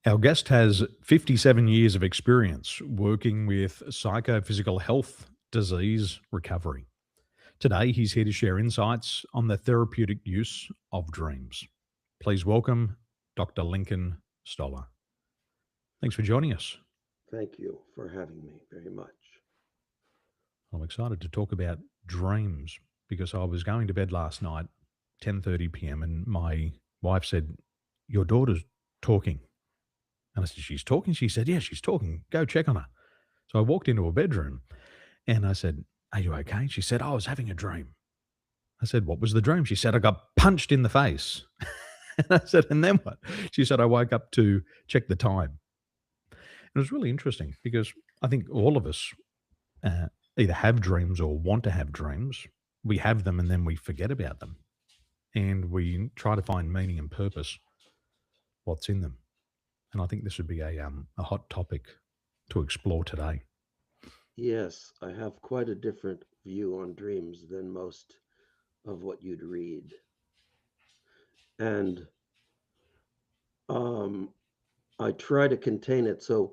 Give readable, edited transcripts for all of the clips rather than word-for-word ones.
Our guest has 57 years of experience working with psychophysical health, disease recovery. Today, he's here to share insights on the therapeutic use of dreams. Please welcome Dr. Lincoln Stoller. Thanks for joining us. Thank you for having me very much. I'm excited to talk about dreams because I was going to bed last night, 10:30 p.m., and my wife said, "Your daughter's talking." And I said, "She's talking?" She said, "Yeah, she's talking. Go check on her." So I walked into her bedroom and I said, "Are you okay?" She said, "I was having a dream." I said, "What was the dream?" She said, "I got punched in the face." And I said, "And then what?" She said, "I woke up to check the time." It was really interesting because I think all of us uh, either have dreams or want to have dreams. We have them and then we forget about them. And we try to find meaning and purpose, what's in them. And I think this would be a hot topic to explore today. Yes, I have quite a different view on dreams than most of what you'd read. And um, I try to contain it. So,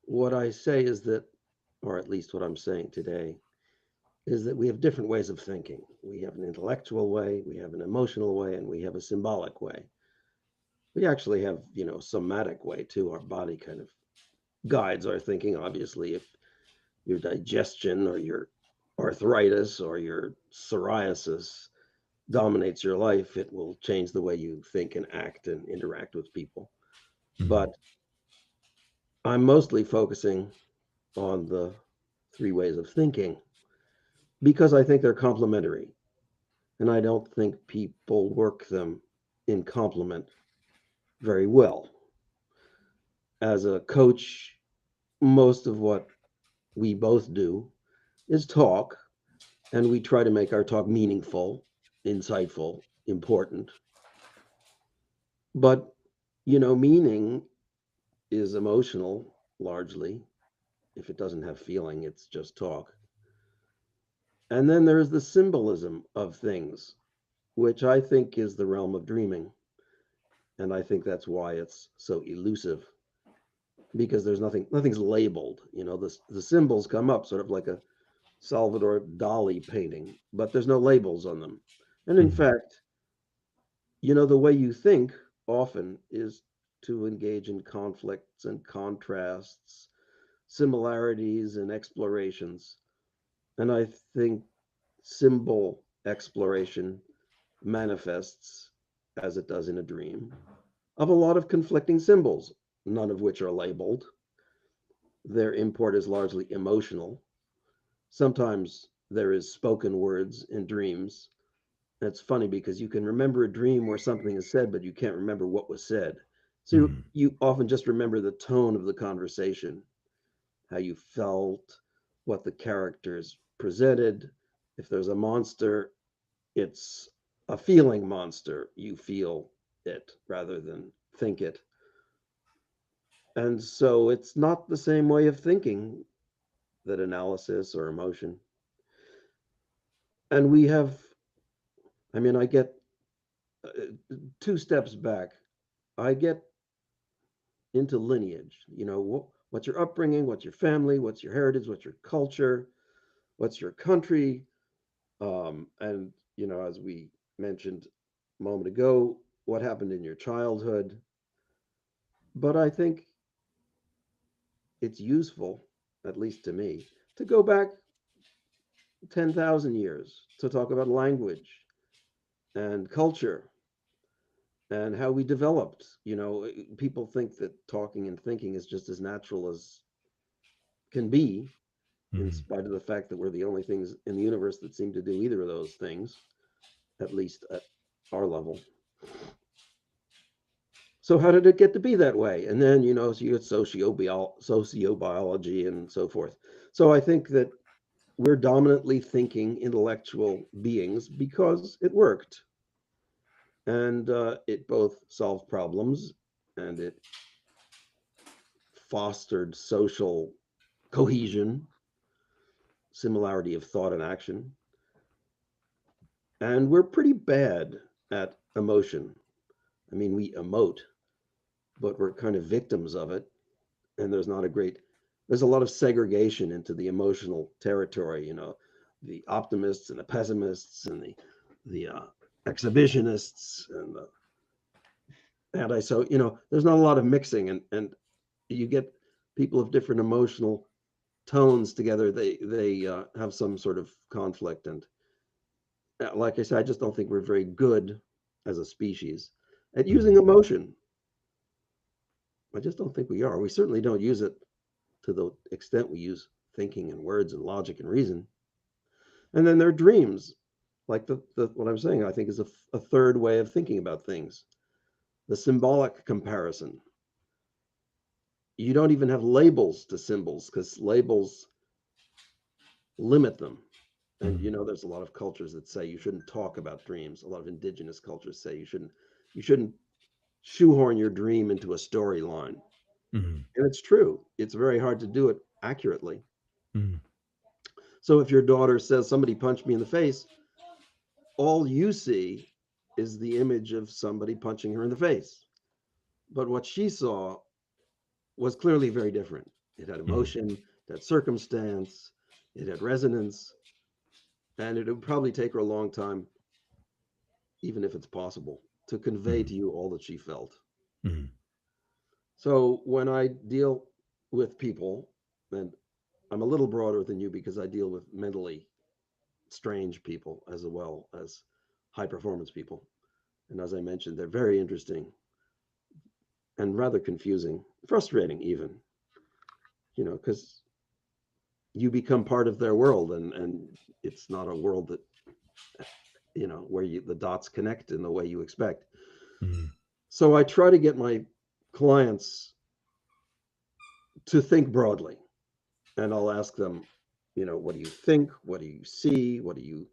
what I say is that, or at least what I'm saying today, is that we have different ways of thinking. We have an intellectual way, we have an emotional way, and we have a symbolic way. We actually have, somatic way too. Our body kind of guides our thinking. Obviously, if your digestion or your arthritis or your psoriasis dominates your life, it will change the way you think and act and interact with people. Mhm. But I'm mostly focusing on the three ways of thinking because I think they're complementary. And I don't think people work them in complement very well. As a coach, most of what we both do is talk, and we try to make our talk meaningful, insightful, important. But, meaning is emotional largely. If it doesn't have feeling, it's just talk. And then there's the symbolism of things, which I think is the realm of dreaming. And I think that's why it's so elusive because nothing's labeled. The symbols come up sort of like a Salvador Dali painting, but there's no labels on them. And in Mhm. fact, the way you think often is to engage in conflicts and contrasts, similarities and explorations. And I think symbol exploration manifests, as it does in a dream, of a lot of conflicting symbols, none of which are labeled. Their import is largely emotional. Sometimes there is spoken words in dreams. It's funny because you can remember a dream where something is said, but you can't remember what was said. So Mhm. you often just remember the tone of the conversation, how you felt, what the characters presented. If there's a monster, it's a feeling monster. You feel it rather than think it. And so it's not the same way of thinking that analysis or emotion. And we have, I mean, I get uh, two steps back. I get into lineage. What's your upbringing? What's your family? What's your heritage? What's your culture? What's your country? And, as we mentioned a moment ago, what happened in your childhood? But I think it's useful, at least to me, to go back 10,000 years to talk about language and culture and how we developed. People think that talking and thinking is just as natural as can be, in Mhm. spite of the fact that we're the only things in the universe that seem to do either of those things, at least at our level. So how did it get to be that way? And then, so you get sociobiology and so forth. So I think that we're dominantly thinking intellectual beings because it worked. And it both solved problems and it fostered social cohesion, similarity of thought and action. And we're pretty bad at emotion. I mean, we emote, but we're kind of victims of it. And there's a lot of segregation into the emotional territory, the optimists and the pessimists and the exhibitionists and the so there's not a lot of mixing, and you get people of different emotional tones together. They have some sort of conflict, and like I said, I just don't think we're very good as a species at Mm. using emotion. I just don't think we are. We certainly don't use it to the extent we use thinking and words and logic and reason. And then there are dreams, like the what I'm saying, I think is a third way of thinking about things. The symbolic comparison. You don't even have labels to symbols because labels limit them. And Mm. there's a lot of cultures that say you shouldn't talk about dreams. A lot of indigenous cultures say you shouldn't shoehorn your dream into a storyline. Mm. And it's true. It's very hard to do it accurately. Mm. So if your daughter says somebody punched me in the face, all you see is the image of somebody punching her in the face. But what she saw was clearly very different. It had Mm. emotion, it had circumstance, it had resonance, and it would probably take her a long time, even if it's possible, to convey Mm. to you all that she felt. Mm. So when I deal with people, and I'm a little broader than you because I deal with mentally strange people as well as high performance people. And as I mentioned, they're very interesting and rather confusing, frustrating even, because you become part of their world, and it's not a world that where the dots connect in the way you expect. Mm. So I try to get my clients to think broadly, and I'll ask them, what do you think? What do you see? What do you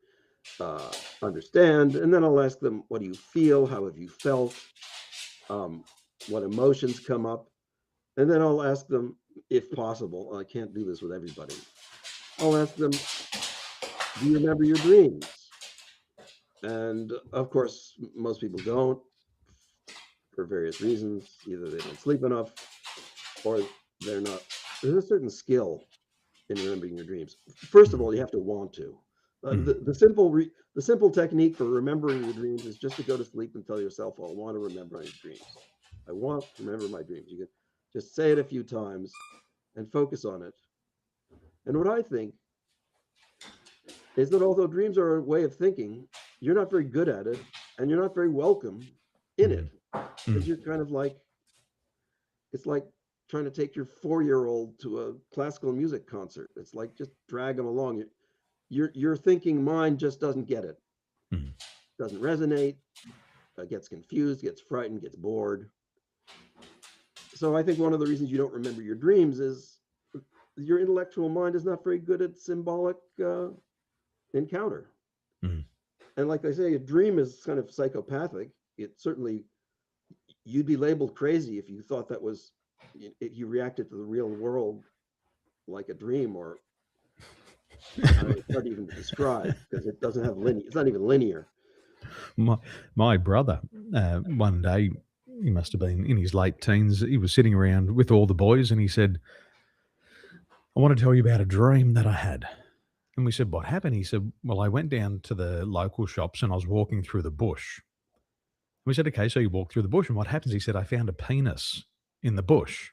understand? And then I'll ask them, what do you feel? How have you felt? Um, what emotions come up? And then I'll ask them, if possible, I can't do this with everybody. I'll ask them, do you remember your dreams? And of course, most people don't for various reasons. Either they don't sleep enough or they're not. There's a certain skill in remembering your dreams. First of Mm. all, you have to want to. Mm. The simple technique for remembering your dreams is just to go to sleep and tell yourself, "Oh, I want to remember my dreams. I want to remember my dreams." You can just say it a few times and focus on it. And what I think is that although dreams are a way of thinking, you're not very good at it, and you're not very welcome in Mm. it because Mm. you're kind of like it's like trying to take your 4-year-old to a classical music concert. It's like just drag them along. Your thinking mind just doesn't get it, Mm. doesn't resonate, gets confused, gets frightened, gets bored. So I think one of the reasons you don't remember your dreams is your intellectual mind is not very good at symbolic encounter. Mm. And like I say, a dream is kind of psychopathic. It certainly you'd be labeled crazy if you thought that was if you reacted to the real world like a dream, or I don't know, it's hard even to describe because it doesn't have linear. It's not even linear. My, my brother, one day, he must have been in his late teens. He was sitting around with all the boys and he said, I want to tell you about a dream that I had. And we said, what happened? He said, well, I went down to the local shops and I was walking through the bush. We said, okay, so you walk through the bush and what happens? He said, I found a penis in the bush.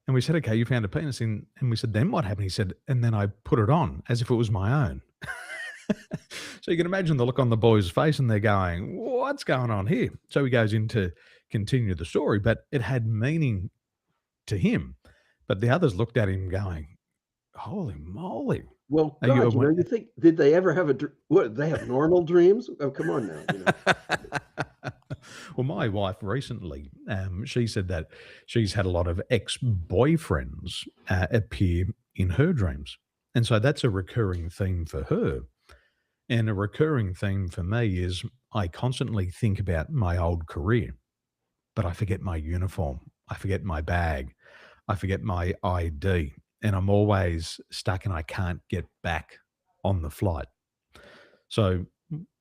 And we said, okay, you found a penis in, and we said, then what happened? He said, and then I put it on as if it was my own. So you can imagine the look on the boy's face and they're going, what's going on here? So he goes in to continue the story, but it had meaning to him. But the others looked at him going, holy moly. Well, Are you God, aware? you think did they ever have what? They have normal dreams? Oh, come on now. Well, my wife recently, she said that she's had a lot of ex-boyfriends appear in her dreams. And so that's a recurring theme for her. And a recurring theme for me is I constantly think about my old career, but I forget my uniform. I forget my bag. I forget my ID. And I'm always stuck and I can't get back on the flight. So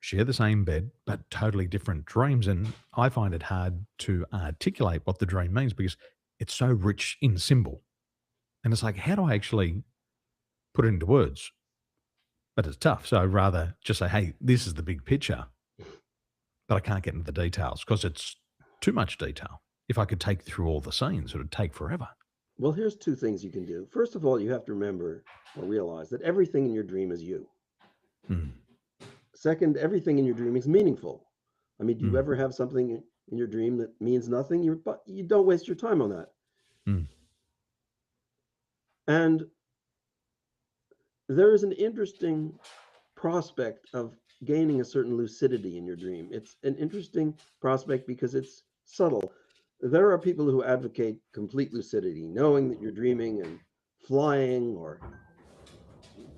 share the same bed, but totally different dreams. And I find it hard to articulate what the dream means because it's so rich in symbol. And it's like, how do I actually put it into words? But it's tough. So I'd rather just say, hey, this is the big picture, but I can't get into the details because it's too much detail. If I could take through all the scenes, it would take forever. Well, here's two things you can do. First of all, you have to remember or realize that everything in your dream is you. Mm, Second, everything in your dream is meaningful. I mean, do you mm, ever have something in your dream that means nothing? You don't waste your time on that. mm, And there is an interesting prospect of gaining a certain lucidity in your dream. It's an interesting prospect because it's subtle. There are people who advocate complete lucidity, knowing that you're dreaming and flying or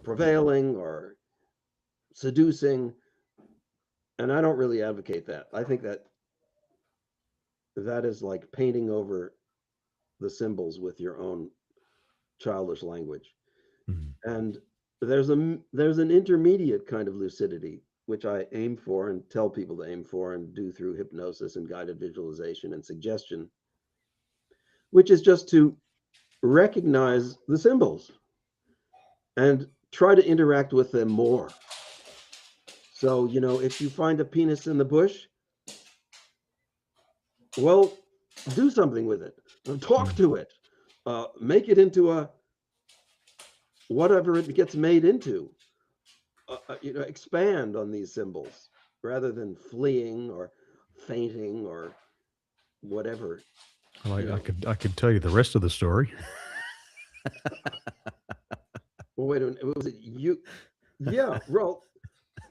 prevailing or seducing. And I don't really advocate that. I think that that is like painting over the symbols with your own childish language. mm. And there's an intermediate kind of lucidity which I aim for and tell people to aim for and do through hypnosis and guided visualization and suggestion, which is just to recognize the symbols and try to interact with them more. So, if you find a penis in the bush, well, do something with it. Talk Mm. to it. Make it into a whatever it gets made into. Expand on these symbols rather than fleeing or fainting or whatever. Well, You know. I could tell you the rest of the story. Well, wait a minute. Was it you? Yeah. Well,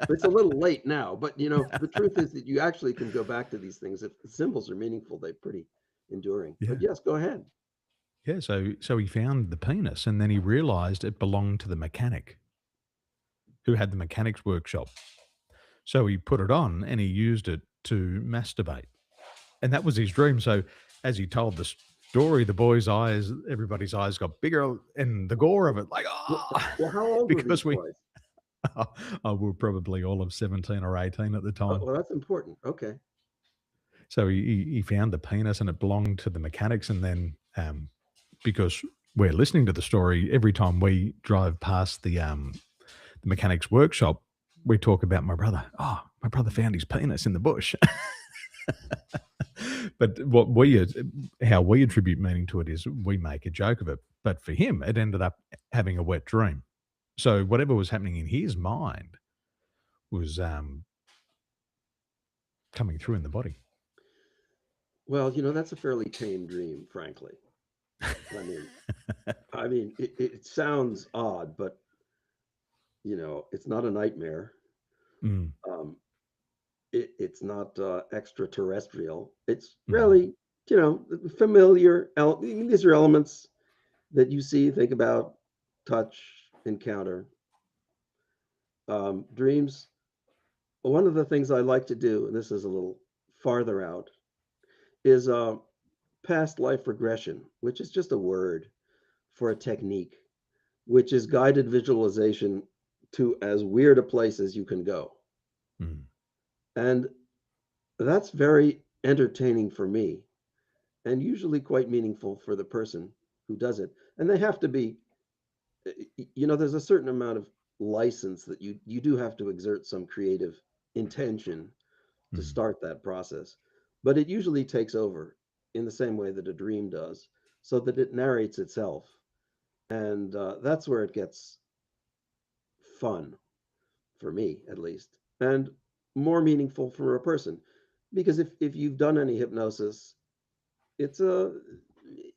it's a little late now, but the truth is that you actually can go back to these things if the symbols are meaningful. They're pretty enduring. But Yeah. yes, go ahead. Yeah. So he found the penis and then he realized it belonged to the mechanic who had the mechanics workshop. So he put it on and he used it to masturbate. And that was his dream. So as he told the story, the boy's eyes, everybody's eyes got bigger and the gore of it, like, Well, oh, well, how old were these because we, boys? oh, we were probably all of 17 or 18 at the Oh, time. well, that's important. Okay. So he found the penis and it belonged to the mechanics. And then because we're listening to the story, every time we drive past the mechanics workshop, we talk about my brother. Oh, my brother found his penis in the bush. But how we attribute meaning to it is we make a joke of it. But for him, it ended up having a wet dream. So whatever was happening in his mind was coming through in the body. Well, that's a fairly tame dream, frankly. I mean, it sounds odd, but it's not a nightmare. Mm, Um, it's not extraterrestrial. It's mm, really, familiar. These are elements that you see, think about, touch, encounter. Dreams. One of the things I like to do, and this is a little farther out, is past life regression, which is just a word for a technique, which is guided visualization to as weird a place as you can go. mm, And that's very entertaining for me and usually quite meaningful for the person who does it. And they have to be, there's a certain amount of license that you do have to exert some creative intention to mm. start that process. But it usually takes over in the same way that a dream does, so that it narrates itself. And that's where it gets fun, for me at least, and more meaningful for a person. Because if you've done any hypnosis, it's a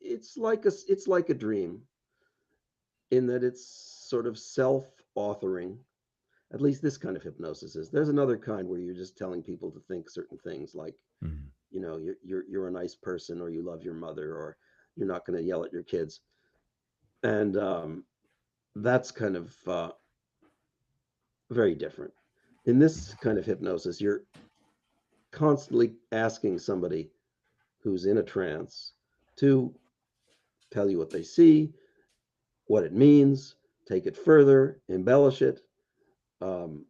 it's like a dream in that it's sort of self-authoring. At least this kind of hypnosis is. There's another kind where you're just telling people to think certain things, like Mm. you're a nice person, or you love your mother, or you're not going to yell at your kids, and that's kind of very different. In this kind of hypnosis, you're constantly asking somebody who's in a trance to tell you what they see, what it means, take it further, embellish it, um,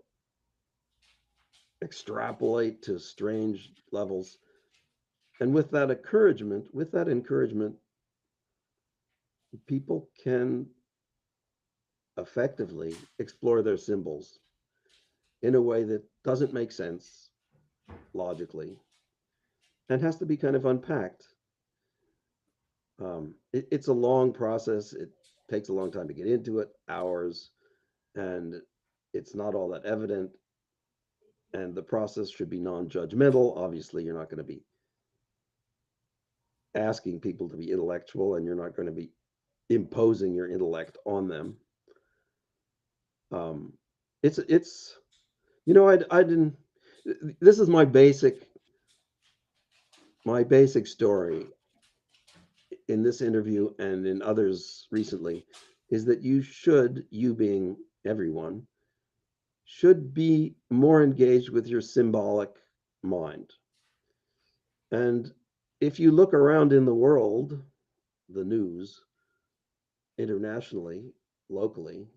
extrapolate to strange levels. And with that encouragement, people can effectively explore their symbols in a way that doesn't make sense logically and has to be kind of unpacked. It's a long process. It takes a long time to get into it, hours, and it's not all that evident. And the process should be non judgmental. Obviously, you're not going to be asking people to be intellectual and you're not going to be imposing your intellect on them. Um, it's I didn't. This is my basic story in this interview and in others recently, is that you being everyone, should be more engaged with your symbolic mind. And if you look around in the world, the news, internationally, locally,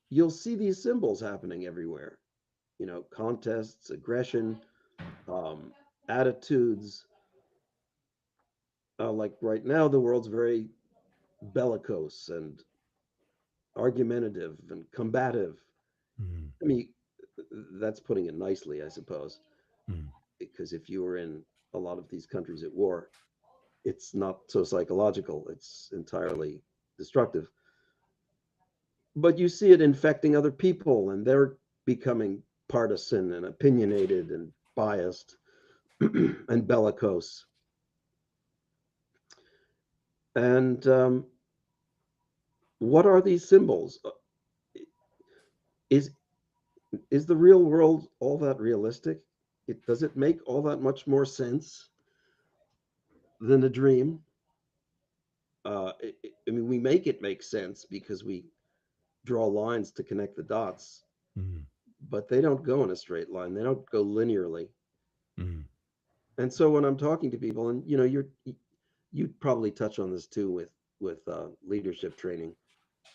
you'll see these symbols happening everywhere. Contests, aggression, um, attitudes. Like right now, the world's very bellicose and argumentative and combative. Mm, I mean, that's putting it nicely, I suppose, mm, because if you were in a lot of these countries at war, it's not so psychological, it's entirely destructive. But you see it infecting other people, and they're becoming partisan and opinionated and biased and bellicose. And what are these symbols? Is is the real world all that realistic? Does it make all that much more sense than a dream? I mean, we make it make sense because we draw lines to connect the dots, mm, but they don't go in a straight line. They don't go linearly. mm, And so when I'm talking to people, and you probably touch on this too with leadership training.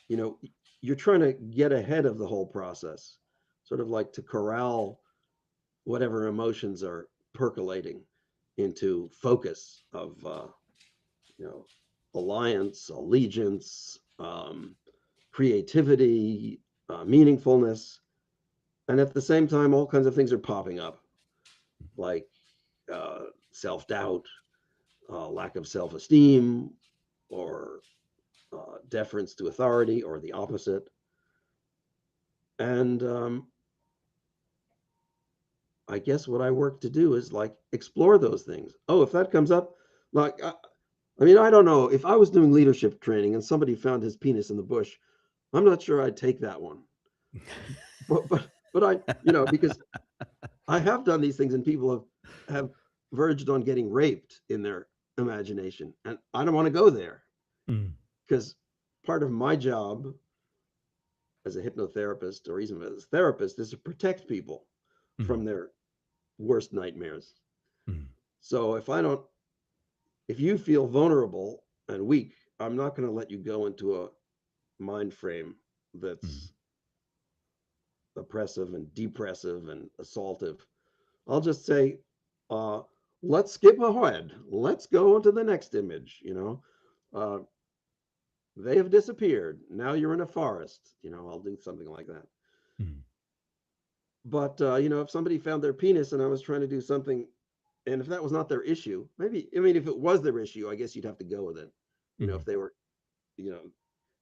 You know, you're trying to get ahead of the whole process, sort of like to corral whatever emotions are percolating into focus of you know alliance, allegiance, creativity, meaningfulness, and at the same time, all kinds of things are popping up, like self doubt, lack of self esteem, or deference to authority, or the opposite. And I guess what I work to do is like explore those things. Oh, if that comes up, like I mean, I don't know. If I was doing leadership training and somebody found his penis in the bush, I'm not sure I'd take that one. But I, because I have done these things and people have verged on getting raped in their imagination, and I don't want to go there mm, because part of my job as a hypnotherapist or even as a therapist is to protect people mm, from their worst nightmares. mm, So if you feel vulnerable and weak, I'm not going to let you go into a mind frame mm, that's oppressive and depressive and assaultive. I'll just say, uh, let's skip ahead. Let's go on to the next image. Uh, they have disappeared. Now you're in a forest. I'll do something like that. mm, But if somebody found their penis and I was trying to do something, and if that was not their issue, maybe, I mean, if it was their issue, I guess you'd have to go with it. If mm, they were, you know,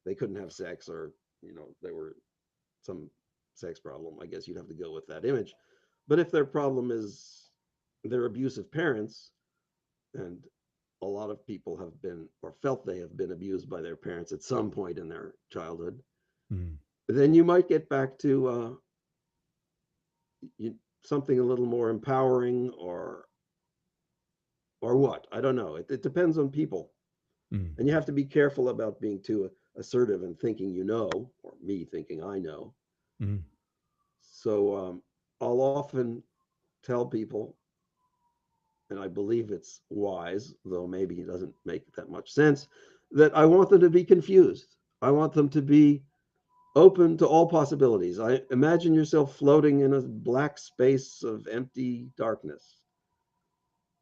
they couldn't have sex, or they were some sex problem, I guess you'd have to go with that image. But if their problem is their abusive parents, and a lot of people have been or felt they have been abused by their parents at some point in their childhood, mm, then you might get back to something a little more empowering, or what, I don't know. It depends on people, mm, and you have to be careful about being too assertive and thinking or me thinking I know. mm, So I'll often tell people, and I believe it's wise, though maybe it doesn't make that much sense, that I want them to be confused. I want them to be open to all possibilities. I imagine yourself floating in a black space of empty darkness.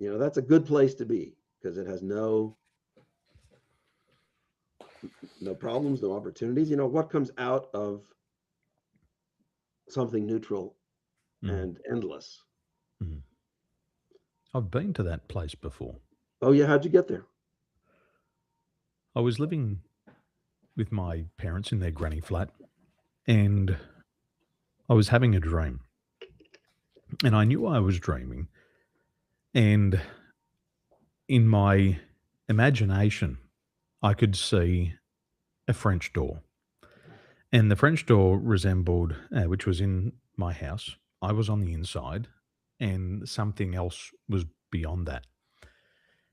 That's a good place to be because it has no problems, no opportunities. What comes out of something neutral Mm, and endless? mm. I've been to that place before. Oh yeah, how'd you get there? I was living with my parents in their granny flat, and I was having a dream. And I knew I was dreaming. And in my imagination, I could see a French door. And the French door resembled, which was in my house. I was on the inside, and something else was beyond that.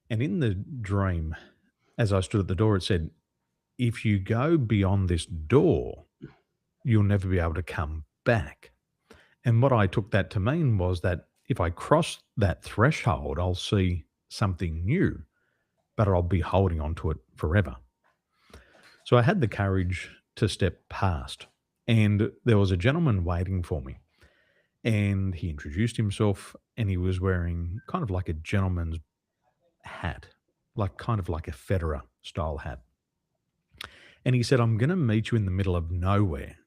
And in the dream, as I stood at the door, it said, if you go beyond this door, you'll never be able to come back. And what I took that to mean was that if I cross that threshold, I'll see something new, but I'll be holding on to it forever. So I had the courage to step past, and there was a gentleman waiting for me. And he introduced himself, and he was wearing kind of like a gentleman's hat, like kind of like a Federer style hat. And he said, I'm going to meet you in the middle of nowhere.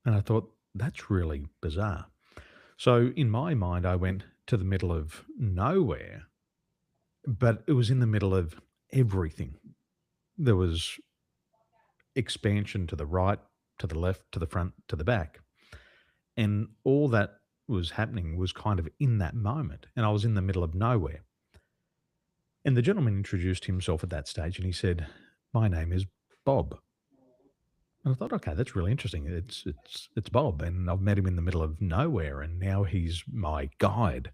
And I thought, that's really bizarre. So in my mind, I went to the middle of nowhere, but it was in the middle of everything. There was expansion to the right, to the left, to the front, to the back. And all that was happening was kind of in that moment. And I was in the middle of nowhere. And the gentleman introduced himself at that stage and he said, my name is Bob. And I thought, okay, that's really interesting. It's Bob, and I've met him in the middle of nowhere, and now he's my guide.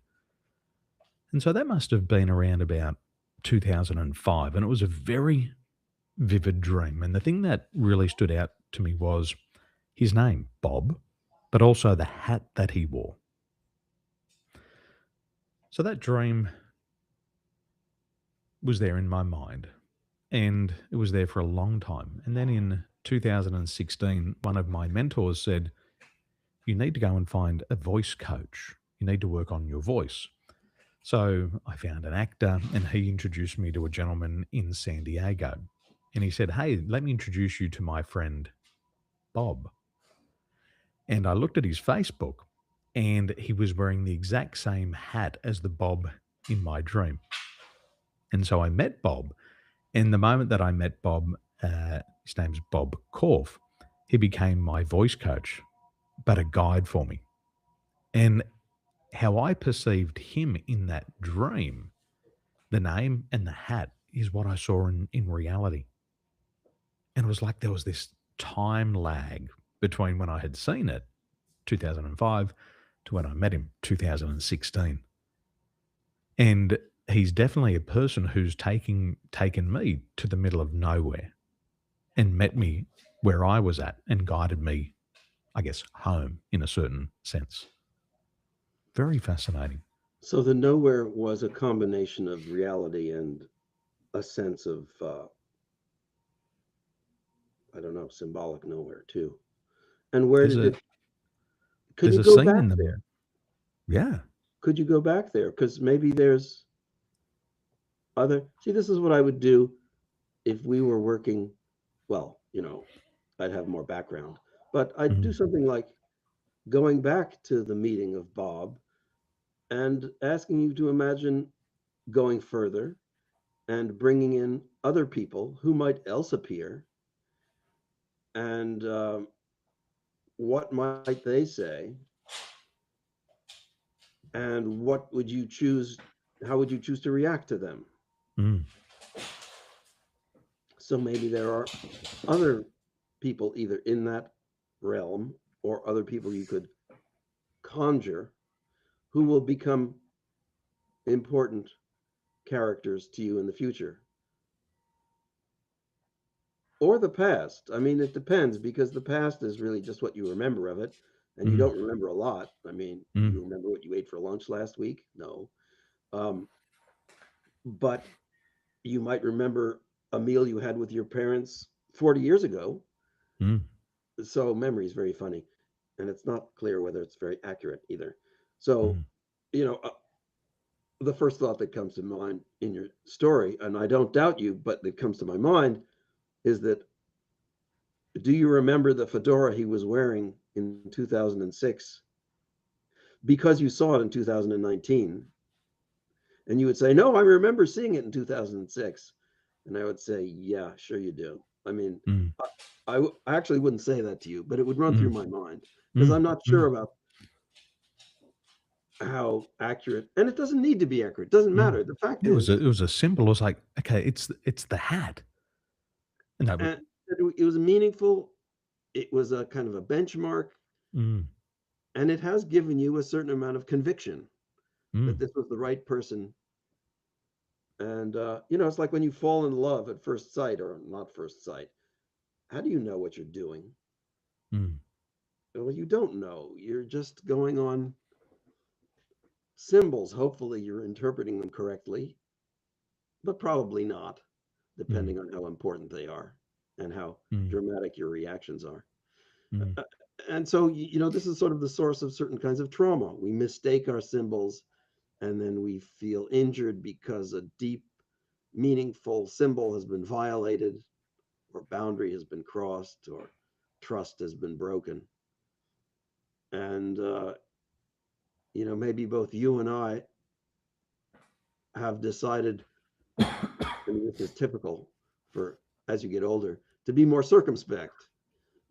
And so that must have been around about 2005, and it was a very vivid dream. And the thing that really stood out to me was his name, Bob, but also the hat that he wore. So that dream was there in my mind, and it was there for a long time. And then in 2016, one of my mentors said, you need to go and find a voice coach. You need to work on your voice. So I found an actor and he introduced me to a gentleman in San Diego. And he said, hey, let me introduce you to my friend Bob. And I looked at his Facebook and he was wearing the exact same hat as the Bob in my dream. And so I met Bob. And the moment that I met Bob, his name's Bob Korf, he became my voice coach, but a guide for me. And how I perceived him in that dream, the name and the hat is what I saw in reality. And it was like there was this time lag between when I had seen it, 2005, to when I met him, 2016. And he's definitely a person who's taken me to the middle of nowhere and met me where I was at and guided me, I guess, home in a certain sense. Very fascinating. So the nowhere was a combination of reality and a sense of I don't know, symbolic nowhere too. And where There's did a it could there's you a go scene back in the there? yeah. Could you go back there? Because maybe there's other see, this is what I would do if we were working well, I'd have more background. But I'd do Mhm, something like going back to the meeting of Bob and asking you to imagine going further and bringing in other people who might else appear and what might they say and what would you choose how would you choose to react to them? mm, So maybe there are other people either in that realm or other people you could conjure who will become important characters to you in the future or the past. I mean, it depends because the past is really just what you remember of it, and you mm, don't remember a lot. I mean, do mm, you remember what you ate for lunch last week? No. Um, but you might remember a meal you had with your parents 40 years ago, Mm, So memory is very funny, and it's not clear whether it's very accurate either. So, mm, you know, the first thought that comes to mind in your story, and I don't doubt you, but that comes to my mind is that, do you remember the fedora he was wearing in 2006? Because you saw it in 2019. And you would say, no, I remember seeing it in 2006. And I would say, yeah, sure you do. I mean, mm, I actually wouldn't say that to you, but it would run through mm, my mind because mm, I'm not sure mm, about how accurate, and it doesn't need to be accurate. It doesn't mm. matter. The fact It is, was a symbol. It was like, okay, it's the hat. And that would, and it was meaningful. It was a kind of a benchmark, mm, and it has given you a certain amount of conviction that mm, this was the right person. And it's like when you fall in love at first sight, or not first sight. How do you know what you're doing? mm, Well, you don't know. You're just going on symbols. Hopefully, you're interpreting them correctly, but probably not, mm, depending on how important they are and how mm, dramatic your reactions are. mm, Uh, And so, this is sort of the source of certain kinds of trauma. We mistake our symbols, and then we feel injured because a deep, meaningful symbol has been violated, or boundary has been crossed, or trust has been broken. And, maybe both you and I have decided, and this is typical for as you get older, to be more circumspect,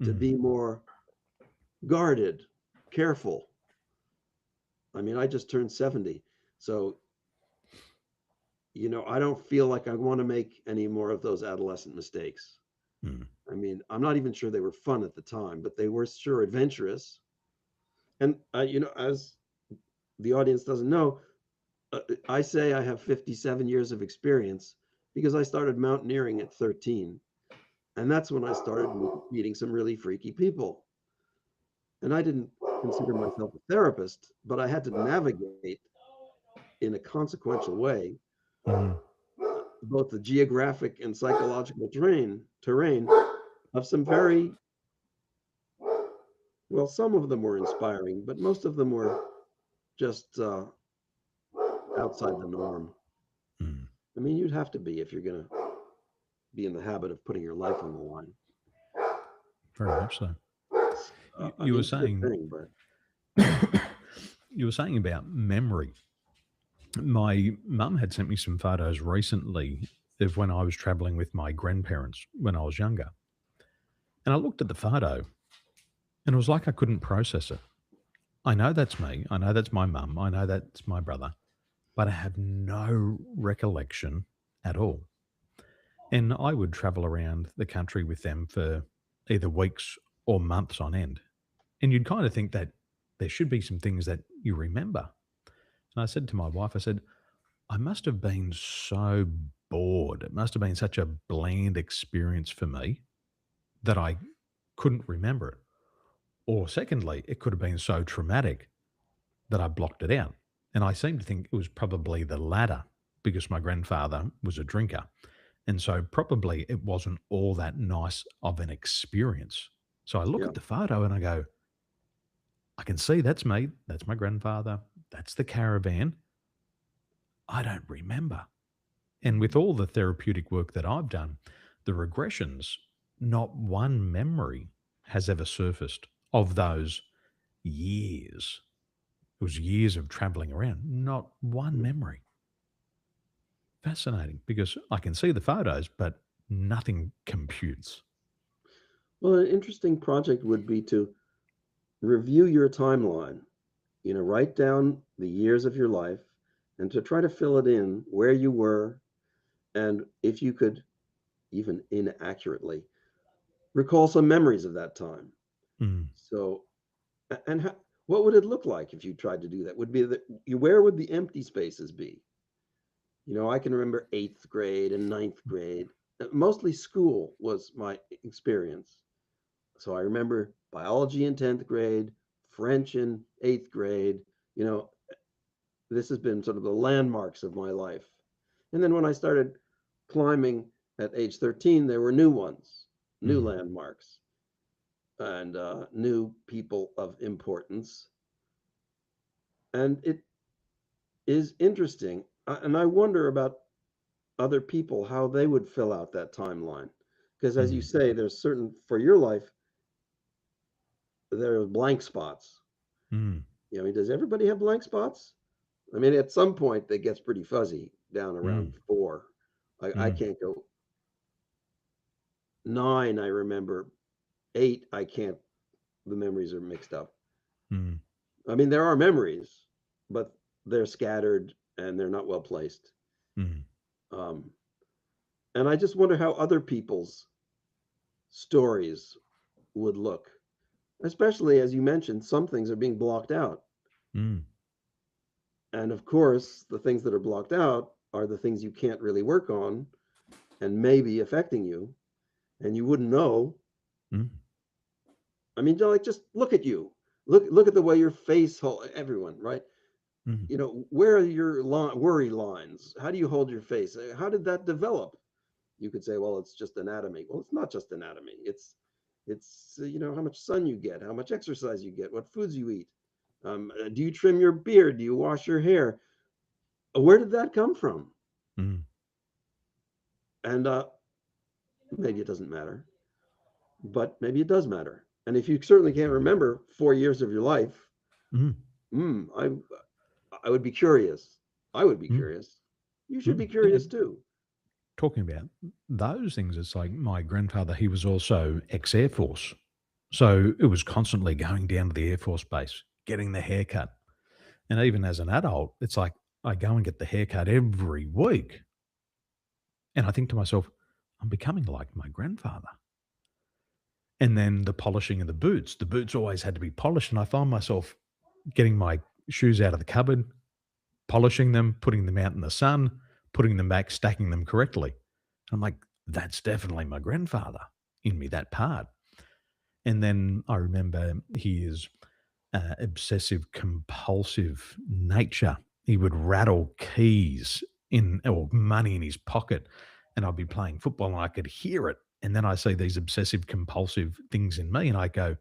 to mm, be more guarded, careful. I mean, I just turned 70. So, I don't feel like I want to make any more of those adolescent mistakes. mm, I mean, I'm not even sure they were fun at the time, but they were sure adventurous. And, as the audience doesn't know, I say I have 57 years of experience because I started mountaineering at 13. And that's when I started meeting some really freaky people. And I didn't consider myself a therapist, but I had to navigate in a consequential way mm, both the geographic and psychological terrain of some very, well, some of them were inspiring, but most of them were just outside the norm. mm. I mean, you'd have to be if you're going to be in the habit of putting your life on the line. Very much so. I You mean, were it's a good saying, thing, but you were saying about memory. My mum had sent me some photos recently of when I was traveling with my grandparents when I was younger. And I looked at the photo and it was like I couldn't process it. I know that's me. I know that's my mum. I know that's my brother, but I have no recollection at all. And I would travel around the country with them for either weeks or months on end. And you'd kind of think that there should be some things that you remember. And I said to my wife, I said, I must have been so bored. It must have been such a bland experience for me that I couldn't remember it. Or secondly, it could have been so traumatic that I blocked it out. And I seem to think it was probably the latter because my grandfather was a drinker. And so probably it wasn't all that nice of an experience. So I look yeah. at the photo and I go, I can see that's me. That's my grandfather. That's the caravan. I don't remember. And with all the therapeutic work that I've done, the regressions, not one memory has ever surfaced of those years. It was years of traveling around, not one memory. Fascinating because I can see the photos, but nothing computes. Well, an interesting project would be to review your timeline, write down the years of your life and to try to fill it in where you were. And if you could, even inaccurately, recall some memories of that time. Mm, So, and what would it look like if you tried to do that? Would be that where would the empty spaces be? I can remember eighth grade and ninth grade. Mostly school was my experience. So I remember biology in 10th grade, French in eighth grade. You know, this has been sort of the landmarks of my life. And then when I started climbing at age 13, there were new ones, new mm, landmarks. and knew people of importance. And it is interesting. And I wonder about other people, how they would fill out that timeline. Because as you Mm, say, there's certain, for your life, there are blank spots. mm, I mean, does everybody have blank spots? I mean, at some point, it gets pretty fuzzy down mm, around four. I mm, can't go nine, I remember. Eight, I can't, the memories are mixed up. mm, I mean, there are memories, but they're scattered and they're not well placed. mm, Um, and I just wonder how other people's stories would look, especially as you mentioned, some things are being blocked out. mm, And of course, the things that are blocked out are the things you can't really work on and maybe affecting you, and you wouldn't know. mm, I mean, like just look at you. Look at the way your face hold everyone, right? mm, Where are your worry lines? How do you hold your face? How did that develop? You could say, well, it's just anatomy. Well, it's not just anatomy. It's how much sun you get, how much exercise you get, what foods you eat. Do you trim your beard? Do you wash your hair? Where did that come from? mm, And maybe it doesn't matter, but maybe it does matter. And if you certainly can't remember 4 years of your life, mm, hmm, I would be curious. I would be mm, curious. You should mm. be Yeah, curious too. talking about those things, it's like my grandfather, he was also ex Air Force. So it was constantly going down to the Air Force base, getting the haircut. And even as an adult, it's like I go and get the haircut every week. And I think to myself, I'm becoming like my grandfather. And then the polishing of the boots always had to be polished. And I find myself getting my shoes out of the cupboard, polishing them, putting them out in the sun, putting them back, stacking them correctly. I'm like, that's definitely my grandfather in me, that part. And then I remember his obsessive compulsive nature. He would rattle keys in or money in his pocket, and I'd be playing football and I could hear it. And then I see these obsessive compulsive things in me, and I go,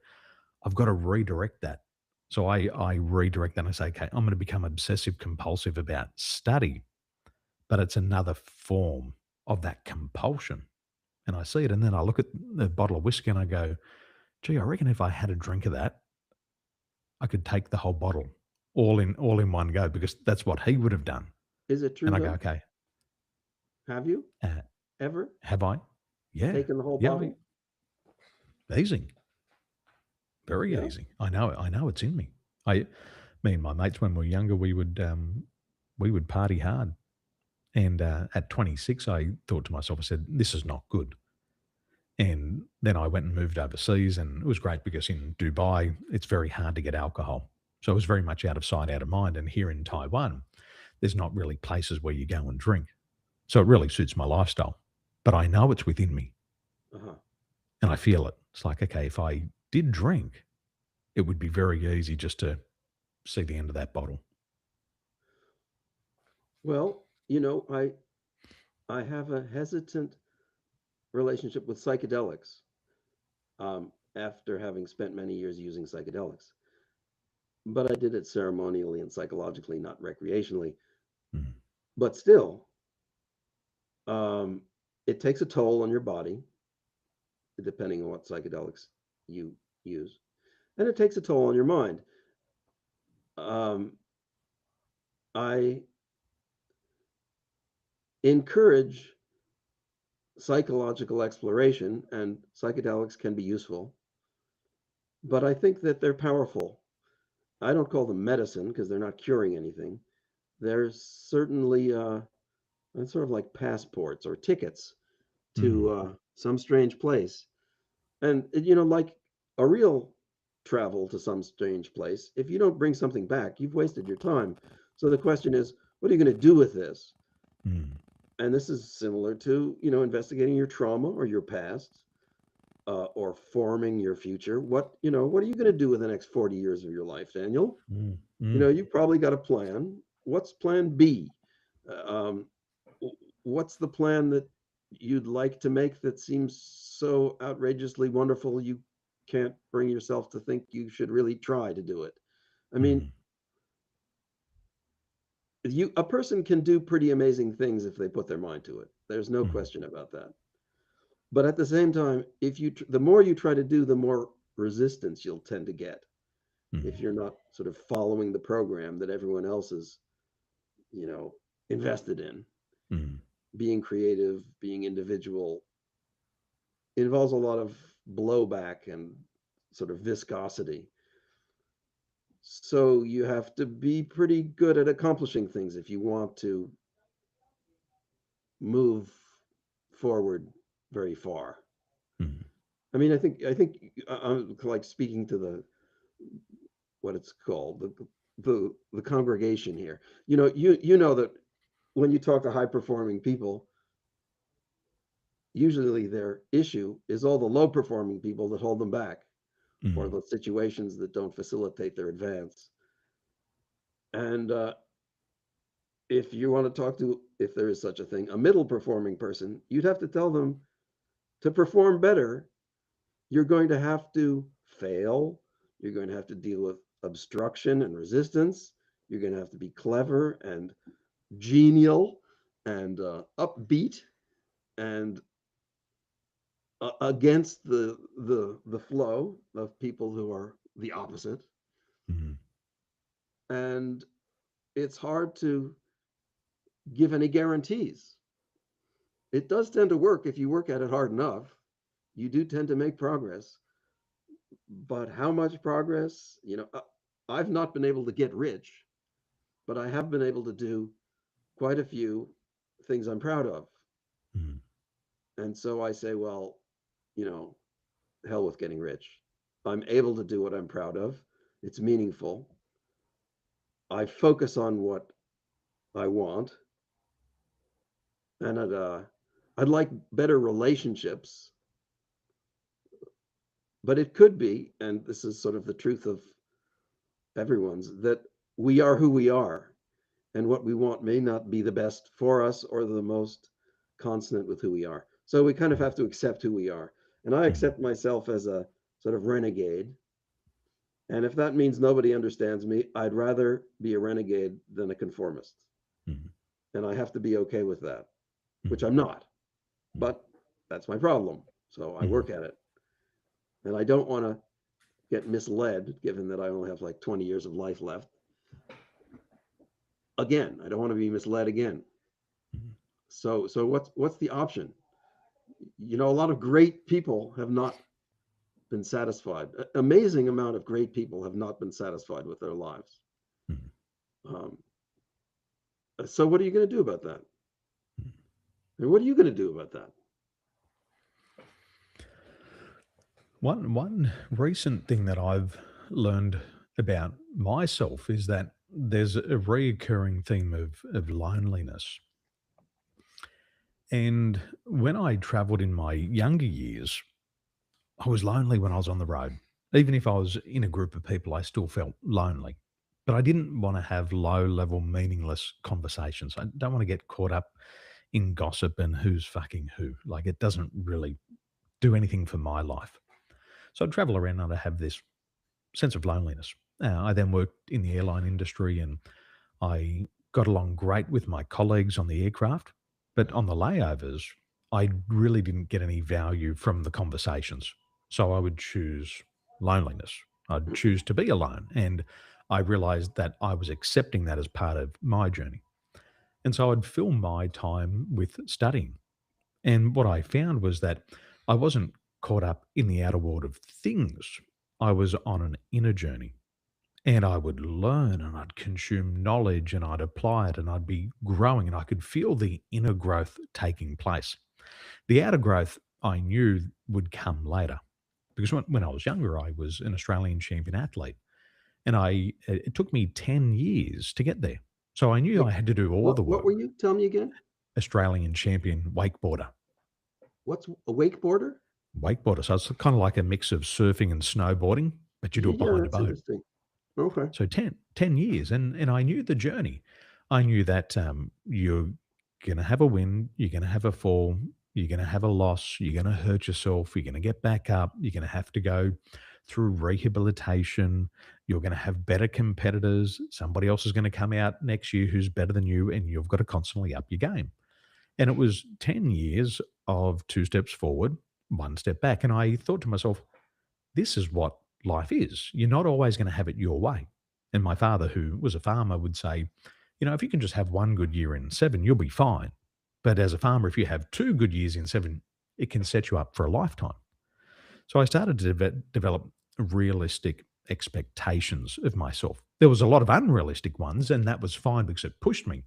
I've got to redirect that. So I redirect that and I say, okay, I'm going to become obsessive compulsive about study, but it's another form of that compulsion. And I see it, and then I look at the bottle of whiskey and I go, gee, I reckon if I had a drink of that, I could take the whole bottle all in one go because that's what he would have done. Is it And true I go, though? okay, Have you uh, ever have I? Yeah, taken the whole yeah, bottle? easy, very Yeah. easy. I know it's in me. Me and my mates when we were younger, we would party hard. And at 26, I thought to myself, I said, this is not good. And then I went and moved overseas, and it was great because in Dubai, it's very hard to get alcohol. So it was very much out of sight, out of mind. And here in Taiwan, there's not really places where you go and drink. So it really suits my lifestyle. But I know it's within me Uh-huh. and I feel it. It's like, okay, if I did drink, it would be very easy just to see the end of that bottle. Well, I have a hesitant relationship with psychedelics after having spent many years using psychedelics. But I did it ceremonially and psychologically, not recreationally. Mm, But still, um, it takes a toll on your body, depending on what psychedelics you use, and it takes a toll on your mind. Um, I encourage psychological exploration, and psychedelics can be useful, but I think that they're powerful. I don't call them medicine because they're not curing anything. They're certainly it's sort of like passports or tickets to mm, some strange place. And, like a real travel to some strange place, if you don't bring something back, you've wasted your time. So the question is, what are you going to do with this? mm, And this is similar to, investigating your trauma or your past, or forming your future. What are you going to do with the next 40 years of your life, Daniel? mm, mm, You've probably got a plan. What's plan B? Um, what's the plan that you'd like to make that seems so outrageously wonderful you can't bring yourself to think you should really try to do it. I mean, mm, a person can do pretty amazing things if they put their mind to it. There's no mm, question about that. But at the same time, if the more you try to do, the more resistance you'll tend to get if mm, you're not sort of following the program that everyone else is, you know, invested in. mm, Being creative, being individual involves a lot of blowback and sort of viscosity. So you have to be pretty good at accomplishing things if you want to move forward very far. mm, I mean, I think I'm like speaking to the what it's called the congregation here. You know that when you talk to high performing people, usually their issue is all the low performing people that hold them back or mm, the situations that don't facilitate their advance. And if you want to talk to, if there is such a thing, a middle performing person, you'd have to tell them to perform better. You're going to have to fail. You're going to have to deal with obstruction and resistance. You're going to have to be clever and genial and upbeat and against the flow of people who are the opposite. mm, And it's hard to give any guarantees. It does tend to work if you work at it hard enough. You do tend to make progress, but how much progress? I've not been able to get rich, but I have been able to do quite a few things I'm proud of. mm, And so I say, well, you know, hell with getting rich. I'm able to do what I'm proud of. It's meaningful. I focus on what I want, and I'd like better relationships. But it could be, and this is sort of the truth of everyone's, that we are who we are, and what we want may not be the best for us or the most consonant with who we are. So we kind of have to accept who we are. And I mm, accept myself as a sort of renegade. And if that means nobody understands me, I'd rather be a renegade than a conformist. mm, And I have to be okay with that, which mm, I'm not. mm, But that's my problem. So I mm, work at it. And I don't want to get misled, given that I only have like 20 years of life left. Again, I don't want to be misled again. mm, So what's the option? A lot of great people have not been satisfied. Amazing amount of great people have not been satisfied with their lives. mm, Um, so what are you going to do about that? mm. And what are you going to do about that? One recent thing that I've learned about myself is that there's a reoccurring theme of loneliness. And when I traveled in my younger years, I was lonely when I was on the road. Even if I was in a group of people, I still felt lonely. But I didn't want to have low level, meaningless conversations. I don't want to get caught up in gossip and who's fucking who. Like, it doesn't really do anything for my life. So I'd travel around and I'd have this sense of loneliness. I then worked in the airline industry and I got along great with my colleagues on the aircraft. But on the layovers, I really didn't get any value from the conversations. So I would choose loneliness. I'd choose to be alone. And I realized that I was accepting that as part of my journey. And so I'd fill my time with studying. And what I found was that I wasn't caught up in the outer world of things. I was on an inner journey and I would learn and I'd consume knowledge and I'd apply it and I'd be growing and I could feel the inner growth taking place. The outer growth I knew would come later because when I was younger, I was an Australian champion athlete and it took me 10 years to get there. So I knew I Wait, had to do all the what work. were you? Tell me again. Australian champion wakeboarder. What's a wakeboarder? Wakeboarder. So it's kind of like a mix of surfing and snowboarding, but you do it Yeah, behind a that's boat. interesting. Okay. So ten years. And I knew the journey. I knew that you're going to have a win, you're going to have a fall, You're going to have a loss. You're going to hurt yourself. You're going to get back up. You're going to have to go through rehabilitation. You're going to have better competitors. Somebody else is going to come out next year who's better than you, and you've got to constantly up your game. And it was 10 years of two steps forward, one step back. And I thought to myself, this is what life is. You're not always going to have it your way. And my father, who was a farmer, would say, if you can just have one good year in seven, you'll be fine. But as a farmer, if you have two good years in seven, it can set you up for a lifetime. So I started to develop realistic expectations of myself. There was a lot of unrealistic ones, and that was fine because it pushed me.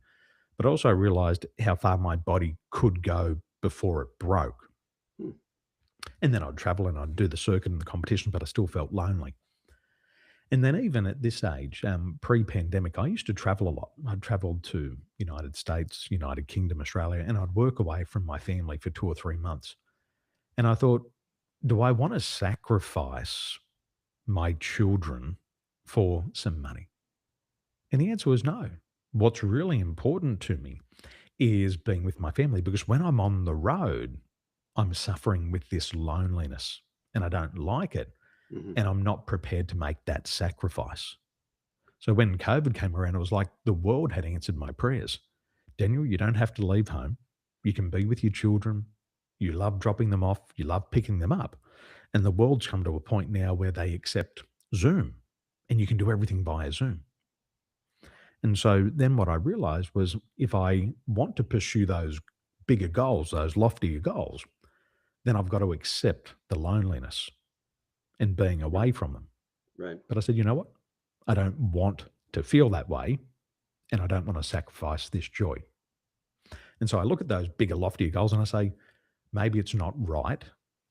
But also I realized how far my body could go before it broke. Hmm. And then I'd travel and I'd do the circuit and the competition, but I still felt lonely. And then even at this age, pre-pandemic, I used to travel a lot. I'd traveled to United States, United Kingdom, Australia, and I'd work away from my family for 2 or 3 months. And I thought, do I want to sacrifice my children for some money? And the answer was no. What's really important to me is being with my family because when I'm on the road, I'm suffering with this loneliness and I don't like it. Hmm. And I'm not prepared to make that sacrifice. So when COVID came around, it was like the world had answered my prayers. Daniel, you don't have to leave home. You can be with your children. You love dropping them off. You love picking them up. And the world's come to a point now where they accept Zoom and you can do everything via Zoom. And so then what I realized was if I want to pursue those bigger goals, those loftier goals, then I've got to accept the loneliness and being Right. away from them. Right. But I said, you know what? I don't want to feel that way and I don't want to sacrifice this joy. And so I look at those bigger, loftier goals and I say, maybe it's not right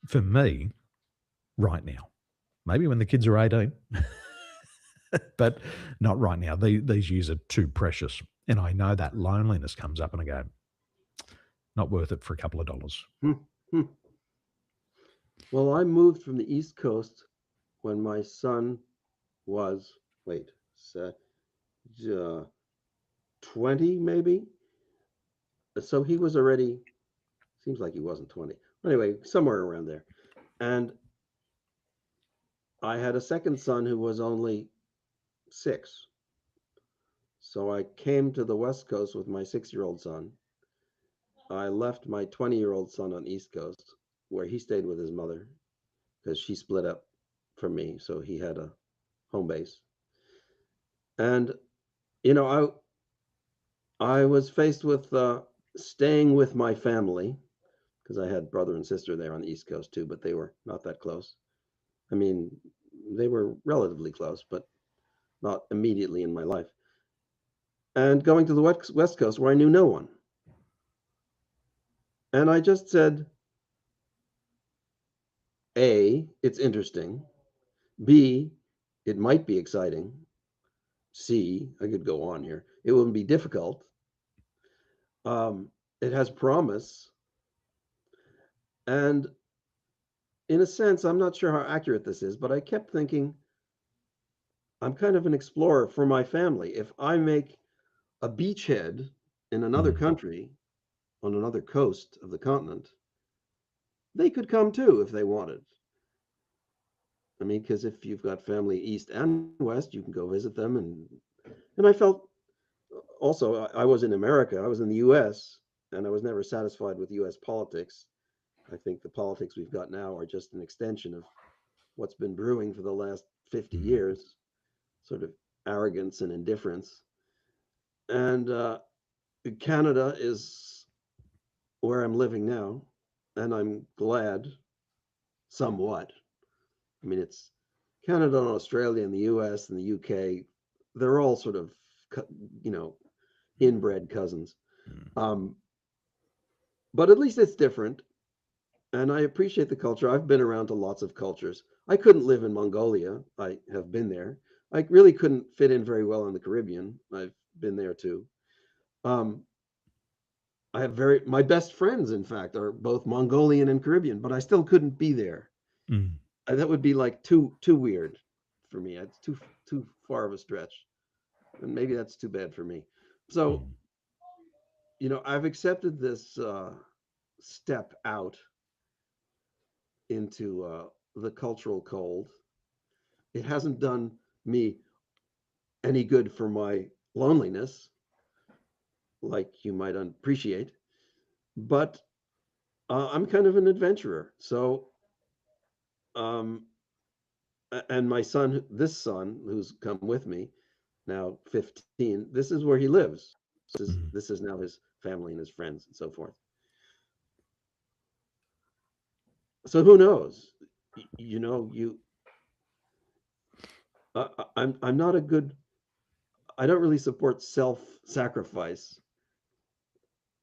for me right now. Maybe when the kids are 18, but not right now. These years are too precious. And I know that loneliness comes up and I go, not worth it for a couple of dollars. Hmm. Hmm. Well, I moved from the East Coast when my son was, wait, uh, 20 maybe. So he was already, seems like he wasn't 20. Anyway, somewhere around there. And I had a second son who was only 6. So I came to the West Coast with my 6-year-old son. I left my 20-year-old son on East Coast where he stayed with his mother because she split up from me. So he had a home base. And, you know, I was faced with staying with my family because I had brother and sister there on the East Coast too, but they were not that close. I mean, they were relatively close, but not immediately in my life. And going to the West Coast where I knew no one. And I just said, A, it's interesting. B, it might be exciting. C, I could go on here. It wouldn't be difficult. It has promise. And in a sense, I'm not sure how accurate this is, but I kept thinking, I'm kind of an explorer for my family. If I make a beachhead in another Mm, country on another coast of the continent, they could come too if they wanted. I mean, because if you've got family east and west, you can go visit them. And I felt also I was in America, I was in the U.S., and I was never satisfied with U.S. politics. I think the politics we've got now are just an extension of what's been brewing for the last 50 mm, years, sort of arrogance and indifference. And Canada is where I'm living now, and I'm glad somewhat. I mean, it's Canada and Australia and the US and the UK, they're all sort of, you know, inbred cousins. mm, Um, but at least it's different. And I appreciate the culture. I've been around to lots of cultures. I couldn't live in Mongolia. I have been there. I really couldn't fit in very well in the Caribbean. I've been there too. Um, I have my best friends, in fact, are both Mongolian and Caribbean, but I still couldn't be there. mm, That would be like too weird for me. It's too far of a stretch, and maybe that's too bad for me. So mm, I've accepted this step out into the cultural cold. It hasn't done me any good for my loneliness, like you might appreciate, but I'm kind of an adventurer. So, um, and my son, this son who's come with me, now 15, this is where he lives. Mm. This is now his family and his friends and so forth. So who knows? You know, I'm not a good. I don't really support self-sacrifice,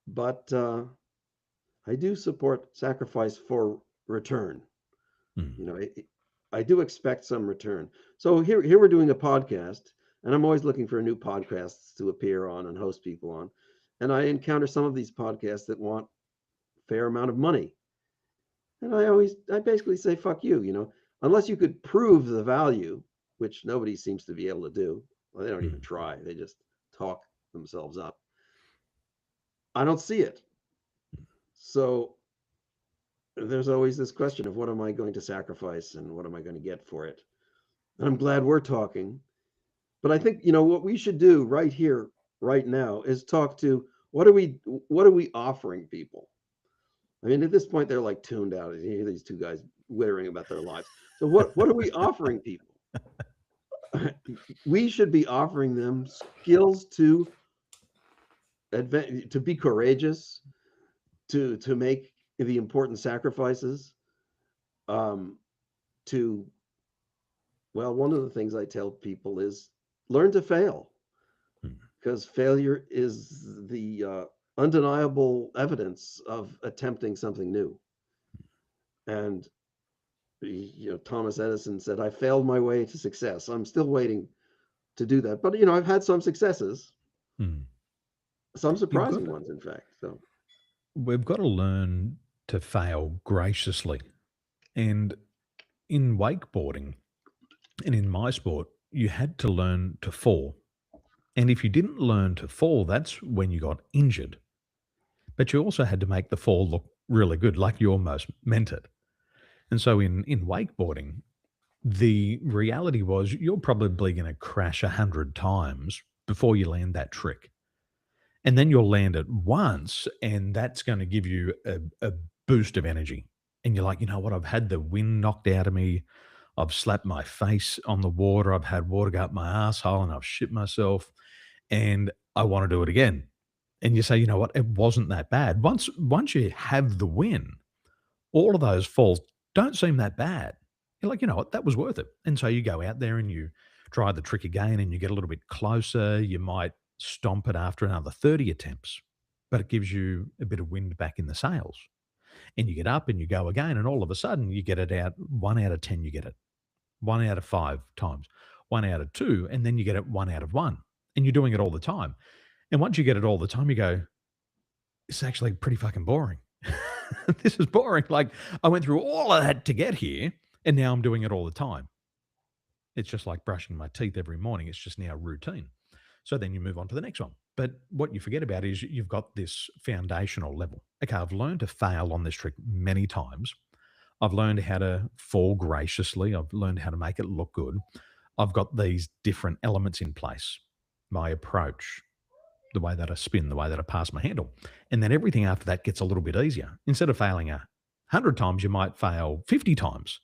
but I do support sacrifice for return. Mm. You know, I do expect some return. So here we're doing a podcast, and I'm always looking for new podcasts to appear on and host people on. And I encounter some of these podcasts that want fair amount of money. And I basically say, fuck you, unless you could prove the value, which nobody seems to be able to do. Well, they don't even Mm. try. They just talk themselves up. I don't see it. So there's always this question of what am I going to sacrifice and what am I going to get for it? And I'm glad we're talking. But I think, what we should do right here, right now, is talk to what are we offering people? I mean, at this point, they're like tuned out. You hear these two guys wittering about their lives. So what are we offering people? We should be offering them skills to be courageous, to make the important sacrifices, um, to well, one of the things I tell people is learn to fail Mm. because failure is the undeniable evidence of attempting something new. And Thomas Edison said, "I failed my way to success." I'm still waiting to do that, but I've had some successes, Mm. some You've got surprising to, ones, in fact. So we've got to learn to fail graciously. And in wakeboarding and in my sport, you had to learn to fall. And if you didn't learn to fall, that's when you got injured. But you also had to make the fall look really good, like you almost meant it. And so in wakeboarding, the reality was you're probably going to crash 100 times before you land that trick. And then you'll land it once, and that's going to give you a boost of energy. And you're like, you know what? I've had the wind knocked out of me. I've slapped my face on the water. I've had water go up my asshole and I've shit myself. And I want to do it again. And you say, you know what? It wasn't that bad. Once you have the win, all of those falls don't seem that bad. You're like, you know what? That was worth it. And so you go out there and you try the trick again and you get a little bit closer. You might stomp it after another 30 attempts, but it gives you a bit of wind back in the sails. And you get up and you go again. And all of a sudden, you get it out 1 out of 10, you get it 1 out of 5 times, 1 out of 2. And then you get it 1 out of 1. And you're doing it all the time. And once you get it all the time, you go, it's actually pretty fucking boring. This is boring. Like, I went through all of that to get here, and now I'm doing it all the time. It's just like brushing my teeth every morning. It's just now routine. So then you move on to the next one. But what you forget about is you've got this foundational level. Okay, I've learned to fail on this trick many times. I've learned how to fall graciously. I've learned how to make it look good. I've got these different elements in place. My approach, the way that I spin, the way that I pass my handle. And then everything after that gets a little bit easier. Instead of failing 100 times, you might fail 50 times.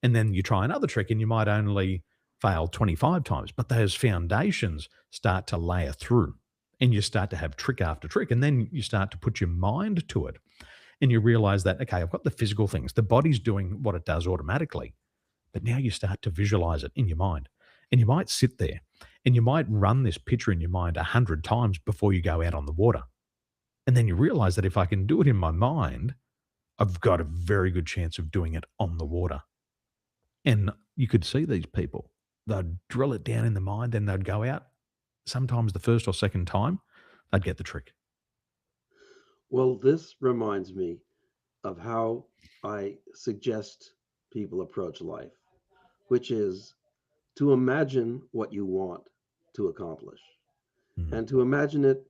And then you try another trick and you might only fail 25 times. But those foundations start to layer through and you start to have trick after trick. And then you start to put your mind to it and you realize that, okay, I've got the physical things. The body's doing what it does automatically. But now you start to visualize it in your mind. And you might sit there and you might run this picture in your mind 100 times before you go out on the water. And then you realize that if I can do it in my mind, I've got a very good chance of doing it on the water. And you could see these people. They'd drill it down in the mind, then they'd go out. Sometimes the first or second time, they'd get the trick. well, this reminds me of how I suggest people approach life, which is to imagine what you want to accomplish Mm. and to imagine it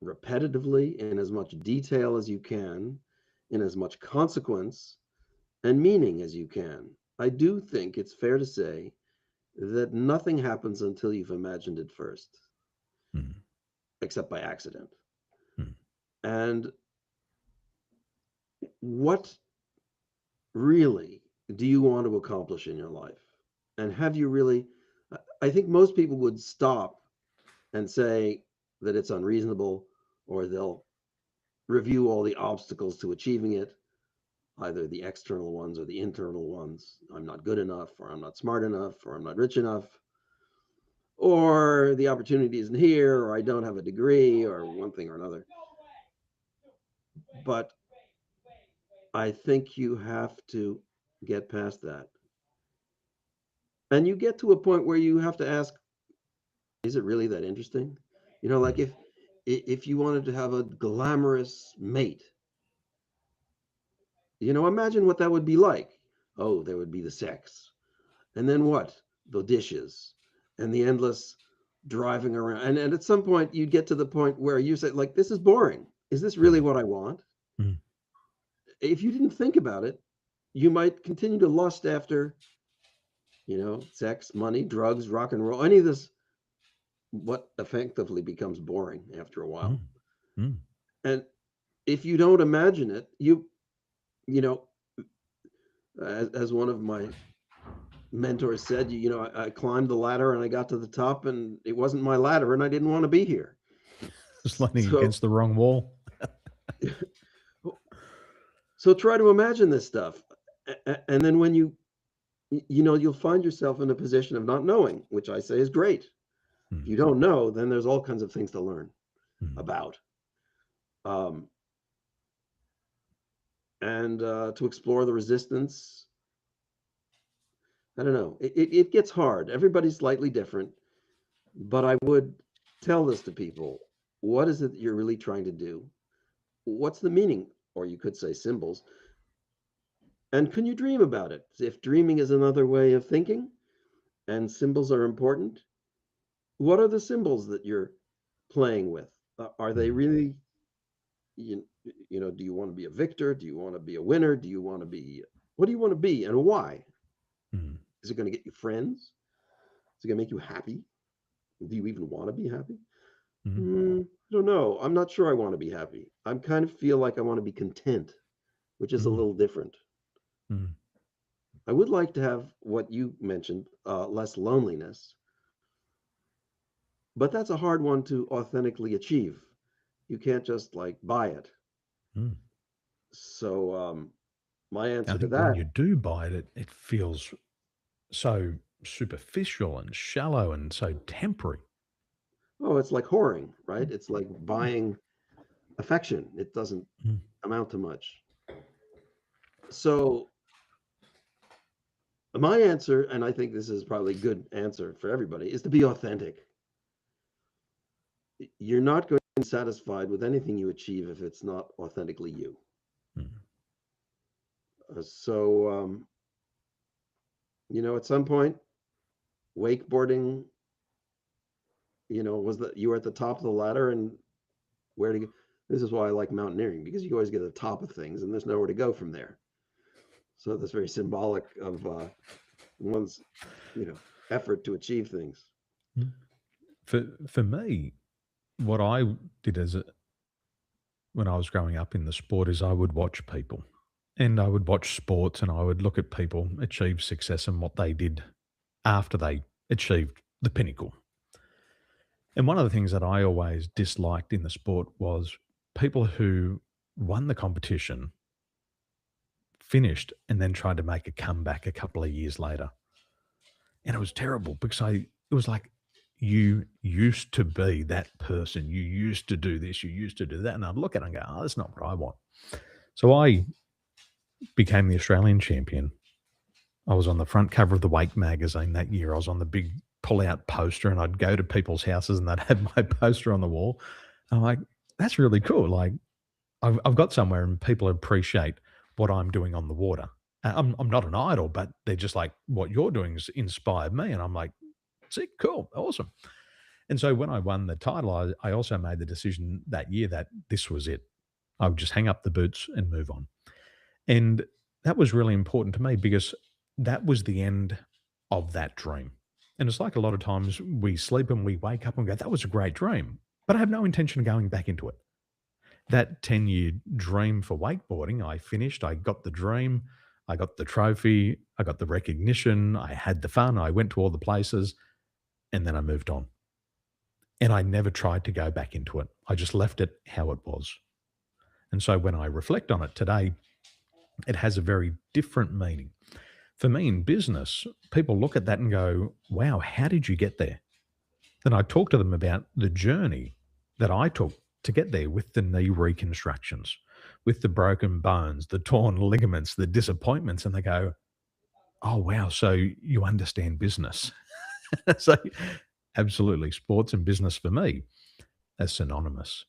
repetitively, in as much detail as you can, in as much consequence and meaning as you can. I do think it's fair to say that nothing happens until you've imagined it first, mm, except by accident. mm, And what really do you want to accomplish in your life? And have you really? I think most people would stop and say that it's unreasonable, or they'll review all the obstacles to achieving it, either the external ones or the internal ones. I'm not good enough, or I'm not smart enough, or I'm not rich enough, or the opportunity isn't here, or I don't have a degree, or one thing or another. But I think you have to get past that. And you get to a point where you have to ask, is it really that interesting? Like mm, if you wanted to have a glamorous mate, imagine what that would be like. Oh, there would be the sex. And then what? The dishes and the endless driving around. And at some point you get to the point where you say, like, this is boring. Is this really mm, what I want? mm, If you didn't think about it, you might continue to lust after, sex, money, drugs, rock and roll, any of this, what effectively becomes boring after a while. mm, mm. And if you don't imagine it, you know, as one of my mentors said, I climbed the ladder and I got to the top and it wasn't my ladder and I didn't want to be here. Just leaning So, against the wrong wall. so try to imagine this stuff. And then when you'll find yourself in a position of not knowing, which I say is great. If Mm, you don't know, then there's all kinds of things to learn mm, about. Um, and to explore the resistance. I don't know. It gets hard. Everybody's slightly different, but I would tell this to people. What is it that you're really trying to do? What's the meaning? Or you could say symbols. And can you dream about it? If dreaming is another way of thinking and symbols are important, what are the symbols that you're playing with? Are they mm, really, you, do you want to be a victor? Do you want to be a winner? What do you want to be and why? mm, Is it going to get you friends? Is it going to make you happy? Do you even want to be happy? mm, I don't know. I'm not sure I want to be happy. I kind of feel like I want to be content, which is a mm, little different. mm. I would like to have what you mentioned, less loneliness, but that's a hard one to authentically achieve. You can't just like buy it. Mm. So my I answer to think when that, you do buy it, it feels so superficial and shallow and so temporary. oh, it's like whoring, right? Mm, It's like mm, buying affection. It doesn't mm, amount to much. So my answer, and I think this is probably a good answer for everybody, is to be authentic. You're not going to be satisfied with anything you achieve if it's not authentically you. mm, So, at some point, wakeboarding, was that you were at the top of the ladder and where to go? This is why I like mountaineering because you always get to the top of things and there's nowhere to go from there. So that's very symbolic of one's, you know, effort to achieve things. mm. For me, what I did when I was growing up in the sport is I would watch people, and I would watch sports, and I would look at people achieve success and what they did after they achieved the pinnacle. And one of the things that I always disliked in the sport was people who won the competition, finished, and then tried to make a comeback a couple of years later. And it was terrible because it was like, you used to be that person. You used to do this. You used to do that. And I'd look at it and go, oh, that's not what I want. So I became the Australian champion. I was on the front cover of the Wake magazine that year. I was on the big pull out poster, and I'd go to people's houses and they'd have my poster on the wall. I'm like, that's really cool. Like, I've got somewhere and people appreciate what I'm doing on the water. I'm not an idol, but they're just like, what you're doing has inspired me. And I'm like, see, cool, awesome. And so when I won the title, I also made the decision that year that this was it. I would just hang up the boots and move on. And that was really important to me because that was the end of that dream. And it's like a lot of times we sleep and we wake up and go, that was a great dream. But I have no intention of going back into it. That 10-year dream for wakeboarding, I finished, I got the dream, I got the trophy, I got the recognition, I had the fun, I went to all the places, and then I moved on. And I never tried to go back into it. I just left it how it was. And so when I reflect on it today, it has a very different meaning. For me in business, people look at that and go, wow, how did you get there? Then I talk to them about the journey that I took to get there with the knee reconstructions, with the broken bones, the torn ligaments, the disappointments. And they go, oh, wow, so you understand business. So, absolutely, sports and business for me are synonymous.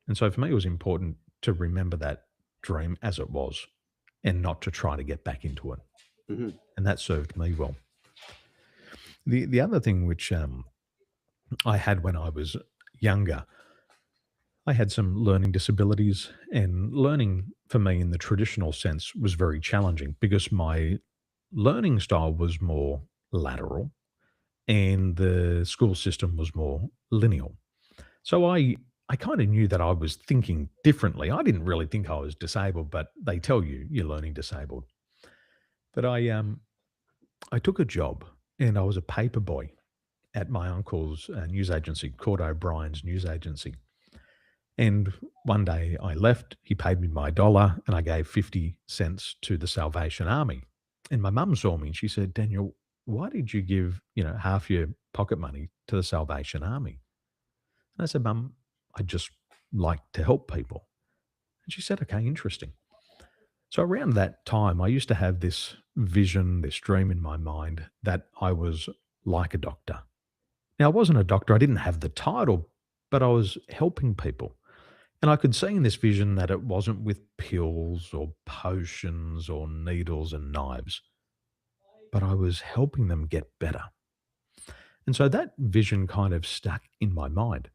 And so for me, it was important to remember that dream as it was and not to try to get back into it. Hmm. And that served me well. The other thing which I had when I was younger, I had some learning disabilities, and learning for me in the traditional sense was very challenging because my learning style was more lateral and the school system was more lineal. So I kind of knew that I was thinking differently. I didn't really think I was disabled, but they tell you you're learning disabled. But I took a job and I was a paper boy at my uncle's news agency, Court O'Brien's news agency. And one day I left, he paid me my dollar, and I gave 50 cents to the Salvation Army. And my mum saw me and she said, Daniel, why did you give, half your pocket money to the Salvation Army? And I said, Mum, I just like to help people. And she said, okay, interesting. So around that time, I used to have this vision, this dream in my mind that I was like a doctor. Now, I wasn't a doctor, I didn't have the title, but I was helping people. And I could see in this vision that it wasn't with pills or potions or needles and knives, but I was helping them get better. And so that vision kind of stuck in my mind.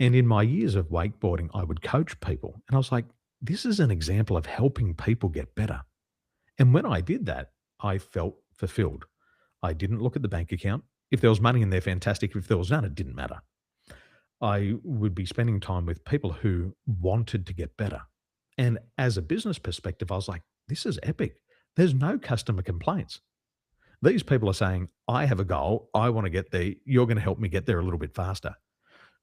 And in my years of wakeboarding, I would coach people. And I was like, this is an example of helping people get better. And when I did that, I felt fulfilled. I didn't look at the bank account. If there was money in there, fantastic. If there was none, it didn't matter. I would be spending time with people who wanted to get better. And as a business perspective, I was like, this is epic. There's no customer complaints. These people are saying, I have a goal. I want to get there. You're going to help me get there a little bit faster.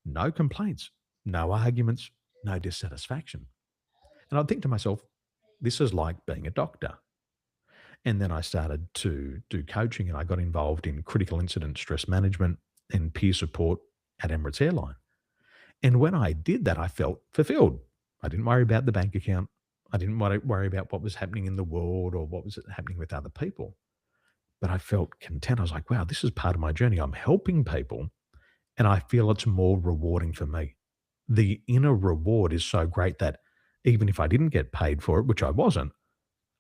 No complaints, no arguments, no dissatisfaction. And I'd think to myself, this is like being a doctor. And then I started to do coaching and I got involved in critical incident stress management and peer support at Emirates Airline. And when I did that, I felt fulfilled. I didn't worry about the bank account. I didn't worry about what was happening in the world or what was happening with other people. But I felt content. I was like, wow, this is part of my journey. I'm helping people and I feel it's more rewarding for me. The inner reward is so great that even if I didn't get paid for it, which I wasn't,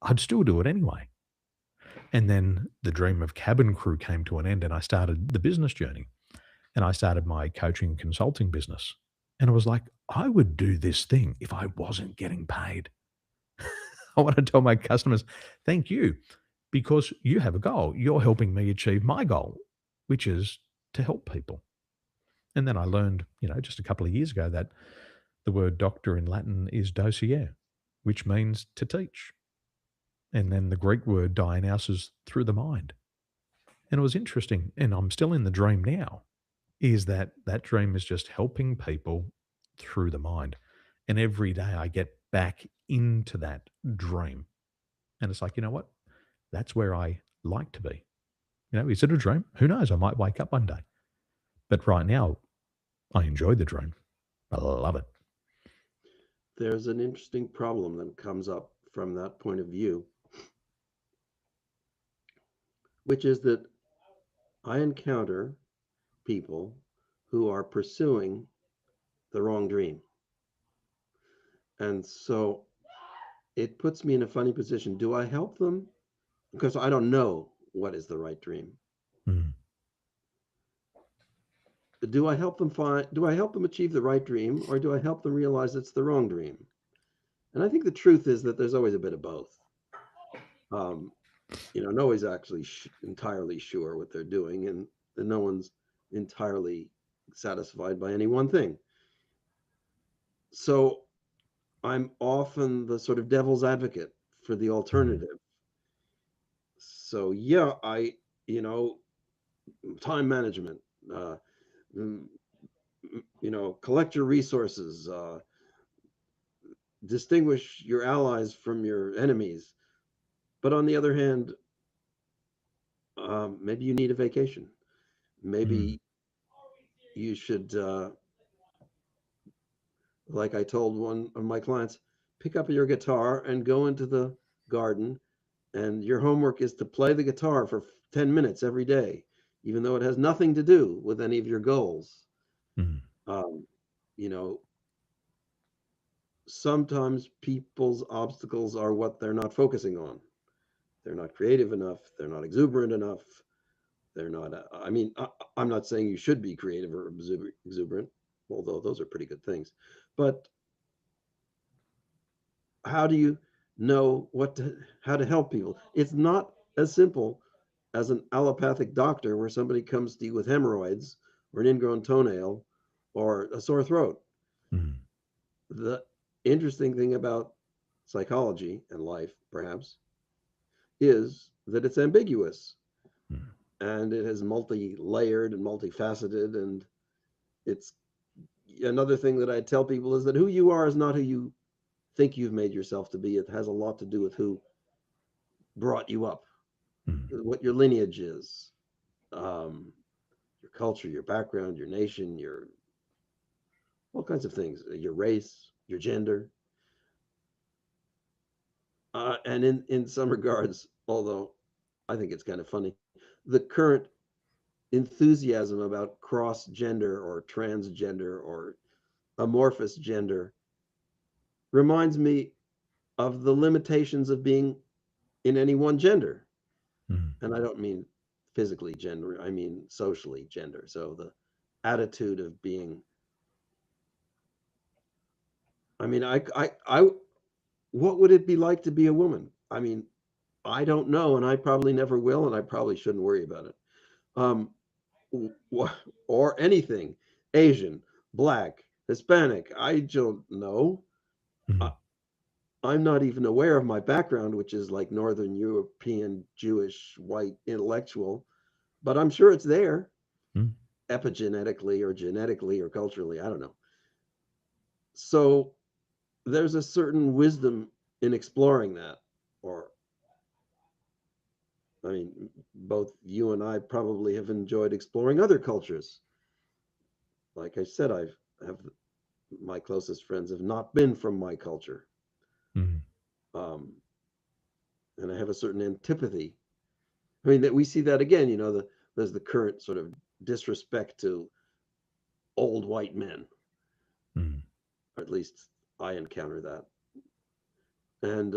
I'd still do it anyway. And then the dream of cabin crew came to an end and I started the business journey and I started my coaching and consulting business. And I was like, I would do this thing if I wasn't getting paid. I want to tell my customers, thank you, because you have a goal. You're helping me achieve my goal, which is to help people. And then I learned, just a couple of years ago that the word doctor in Latin is docere, which means to teach. And then the Greek word diagnose is through the mind. And it was interesting, and I'm still in the dream now, is that that dream is just helping people through the mind. And every day I get back into that dream. And it's like, you know what? That's where I like to be. Is it a dream? Who knows? I might wake up one day. But right now, I enjoy the dream. I love it. There's an interesting problem that comes up from that point of view, which is that I encounter people who are pursuing the wrong dream. And so it puts me in a funny position. Do I help them? Because I don't know what is the right dream. Mm. do I help them achieve the right dream, or do I help them realize it's the wrong dream? And I think the truth is that there's always a bit of both. Um, nobody's actually entirely sure what they're doing, and no one's entirely satisfied by any one thing. So I'm often the sort of devil's advocate for the Mm. alternative. So yeah, you know, time management, uh, mm, collect your resources, distinguish your allies from your enemies. But on the other hand, maybe you need a vacation. Mm. Maybe you should, like I told one of my clients, pick up your guitar and go into the garden. And your homework is to play the guitar for 10 minutes every day, even though it has nothing to do with any of your goals. Mm. Um, you know, Sometimes people's obstacles are what they're not focusing on. They're not creative enough. They're not exuberant enough. They're not, I'm not saying you should be creative or exuberant, although those are pretty good things. But how do you know how to help people? It's not as simple as an allopathic doctor where somebody comes to you with hemorrhoids or an ingrown toenail or a sore throat. Mm. The interesting thing about psychology and life, perhaps, is that it's ambiguous Mm. and it is multi-layered and multifaceted. And it's another thing that I tell people is that who you are is not who you think you've made yourself to be. It has a lot to do with who brought you up, Mm. what your lineage is, um, your culture, your background, your nation, your all kinds of things, your race, your gender. And in some regards, although I think it's kind of funny, the current enthusiasm about cross gender or transgender or amorphous gender reminds me of the limitations of being in any one gender. Mm. And I don't mean physically gender, I mean socially gender. So the attitude of being, I mean, what would it be like to be a woman? I mean, I don't know, and I probably never will, and I probably shouldn't worry about it. Um, or anything, Asian, black, Hispanic. I don't know. I, Mm. I'm not even aware of my background, which is like Northern European, Jewish, white, intellectual, but I'm sure it's there Mm. epigenetically or genetically or culturally. I don't know. So there's a certain wisdom in exploring that. Or, I mean, both you and I probably have enjoyed exploring other cultures. Like I said, have my closest friends have not been from my culture. Mm. Um, and I have a certain antipathy. I mean, that we see that again, there's the current sort of disrespect to old white men, Mm. or at least I encounter that. And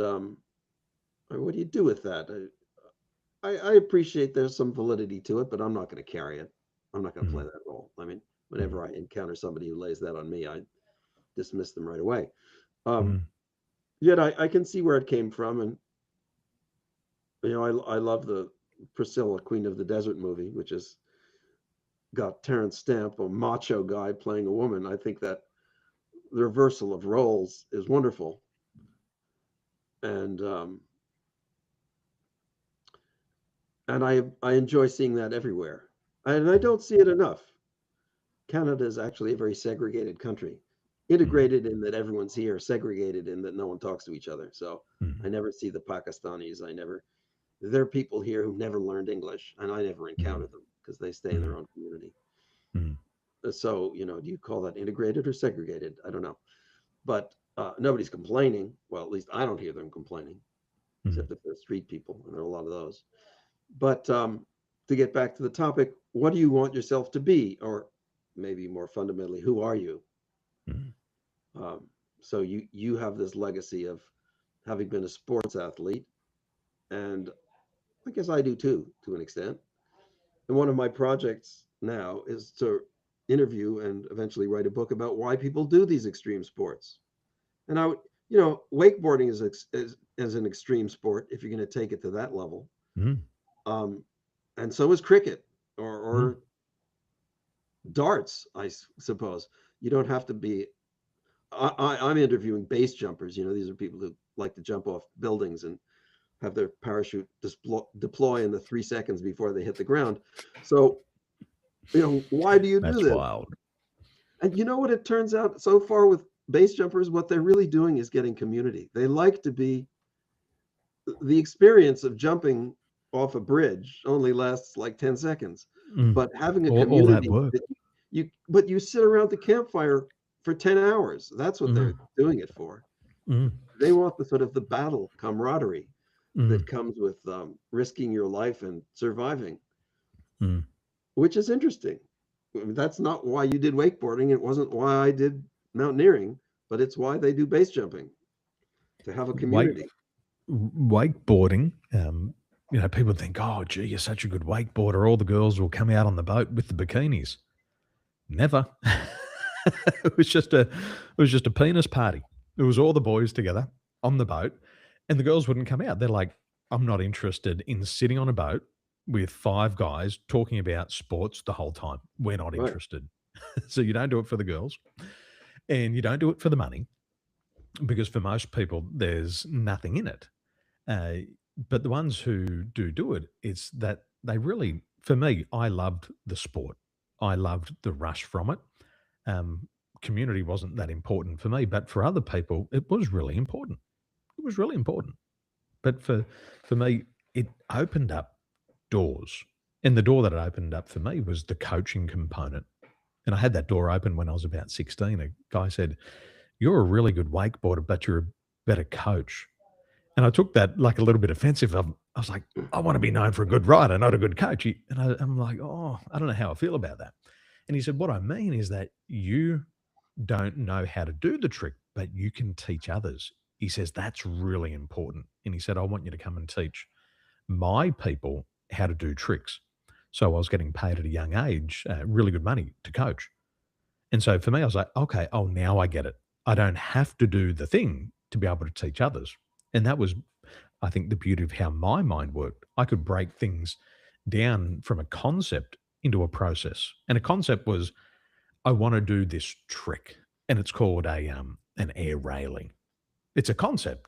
what do you do with that? I appreciate there's some validity to it, but I'm not going to carry it. I'm not going to play Mm. that role. I mean, Mm. whenever I encounter somebody who lays that on me, I dismiss them right away. Um, Mm. Yet I can see where it came from, and I love the Priscilla, Queen of the Desert movie, which has got Terrence Stamp, a macho guy playing a woman. I think that the reversal of roles is wonderful, and I enjoy seeing that everywhere, and I don't see it enough. Canada is actually a very segregated country, Mm. integrated in that everyone's here, segregated in that no one talks to each other. So I Mm. never see the Pakistanis. There are people here who never learned English, and I never Mm. encounter them because they stay in their Mm. own community. Mm. So, do you call that integrated or segregated? I don't know. But nobody's complaining. Well, at least I don't hear them complaining, Mm. except if they're street people, and there are a lot of those. But to get back to the topic, what do you want yourself to be? Or maybe more fundamentally, who are you? Mm. Um, so you have this legacy of having been a sports athlete, and I guess I do too, to an extent. And one of my projects now is to interview and eventually write a book about why people do these extreme sports. And I would, wakeboarding is an extreme sport if you're going to take it to that level. Mm, Um, and so is cricket mm, or darts, I suppose. You don't have to be. I'm interviewing base jumpers. These are people who like to jump off buildings and have their parachute deploy in the 3 seconds before they hit the ground. So, why do you do that's this? wild. And you know what it turns out so far with base jumpers, what they're really doing is getting community. They like to be the experience of jumping off a bridge only lasts like 10 seconds. Mm. But having a All that community work. that you sit around the campfire for 10 hours. That's what they're Mm, doing it for. mm, They want the sort of the battle camaraderie that mm, comes with risking your life and surviving, mm. which is interesting. That's not why you did wakeboarding. It wasn't why I did mountaineering, but it's why they do base jumping to have a Wake community. wakeboarding. People think, "Oh, gee, you're such a good wakeboarder. All the girls will come out on the boat with the bikinis." Never. It was just a penis party. It was all the boys together on the boat, and the girls wouldn't come out. They're like, "I'm not interested in sitting on a boat with 5 guys talking about sports the whole time. We're not Right. interested." So you don't do it for the girls, and you don't do it for the money, because for most people, there's nothing in it. Uh, but the ones who do it, it's that they really, for me, I loved the sport. I loved the rush from it. Um, Community wasn't that important for me, but for other people, it was really important. It was really important. But for me, it opened up doors. And the door that it opened up for me was the coaching component. And I had that door open when I was about 16. A guy said, "You're a really good wakeboarder, but you're a better coach." And I took that like a little bit offensive. I was like, "I want to be known for a good rider, not a good coach." I'm like, "Oh, I don't know how I feel about that." And he said, "What I mean is that you don't know how to do the trick, but you can teach others." He says, "That's really important." And he said, "I want you to come and teach my people how to do tricks." So I was getting paid at a young age, really good money to coach. And so for me, I was like, "Okay, oh, now I get it. I don't have to do the thing to be able to teach others." And that was, I think, the beauty of how my mind worked. I could break things down from a concept into a process. And a concept was, I want to do this trick, and it's called an air railing. It's a concept,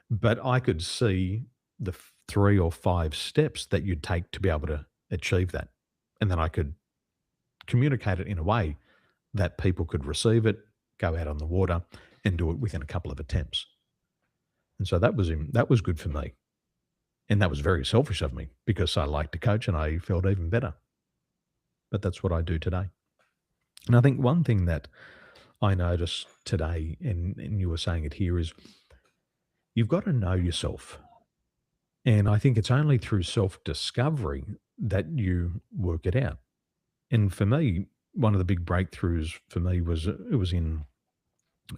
but I could see the 3 or 5 steps that you'd take to be able to achieve that. And then I could communicate it in a way that people could receive it, go out on the water, and do it within a couple of attempts. And so that was good for me. And that was very selfish of me because I liked to coach and I felt even better. But that's what I do today. And I think one thing that I noticed today, and you were saying it here, is you've got to know yourself. And I think it's only through self discovery that you work it out. And for me, one of the big breakthroughs for me was it was in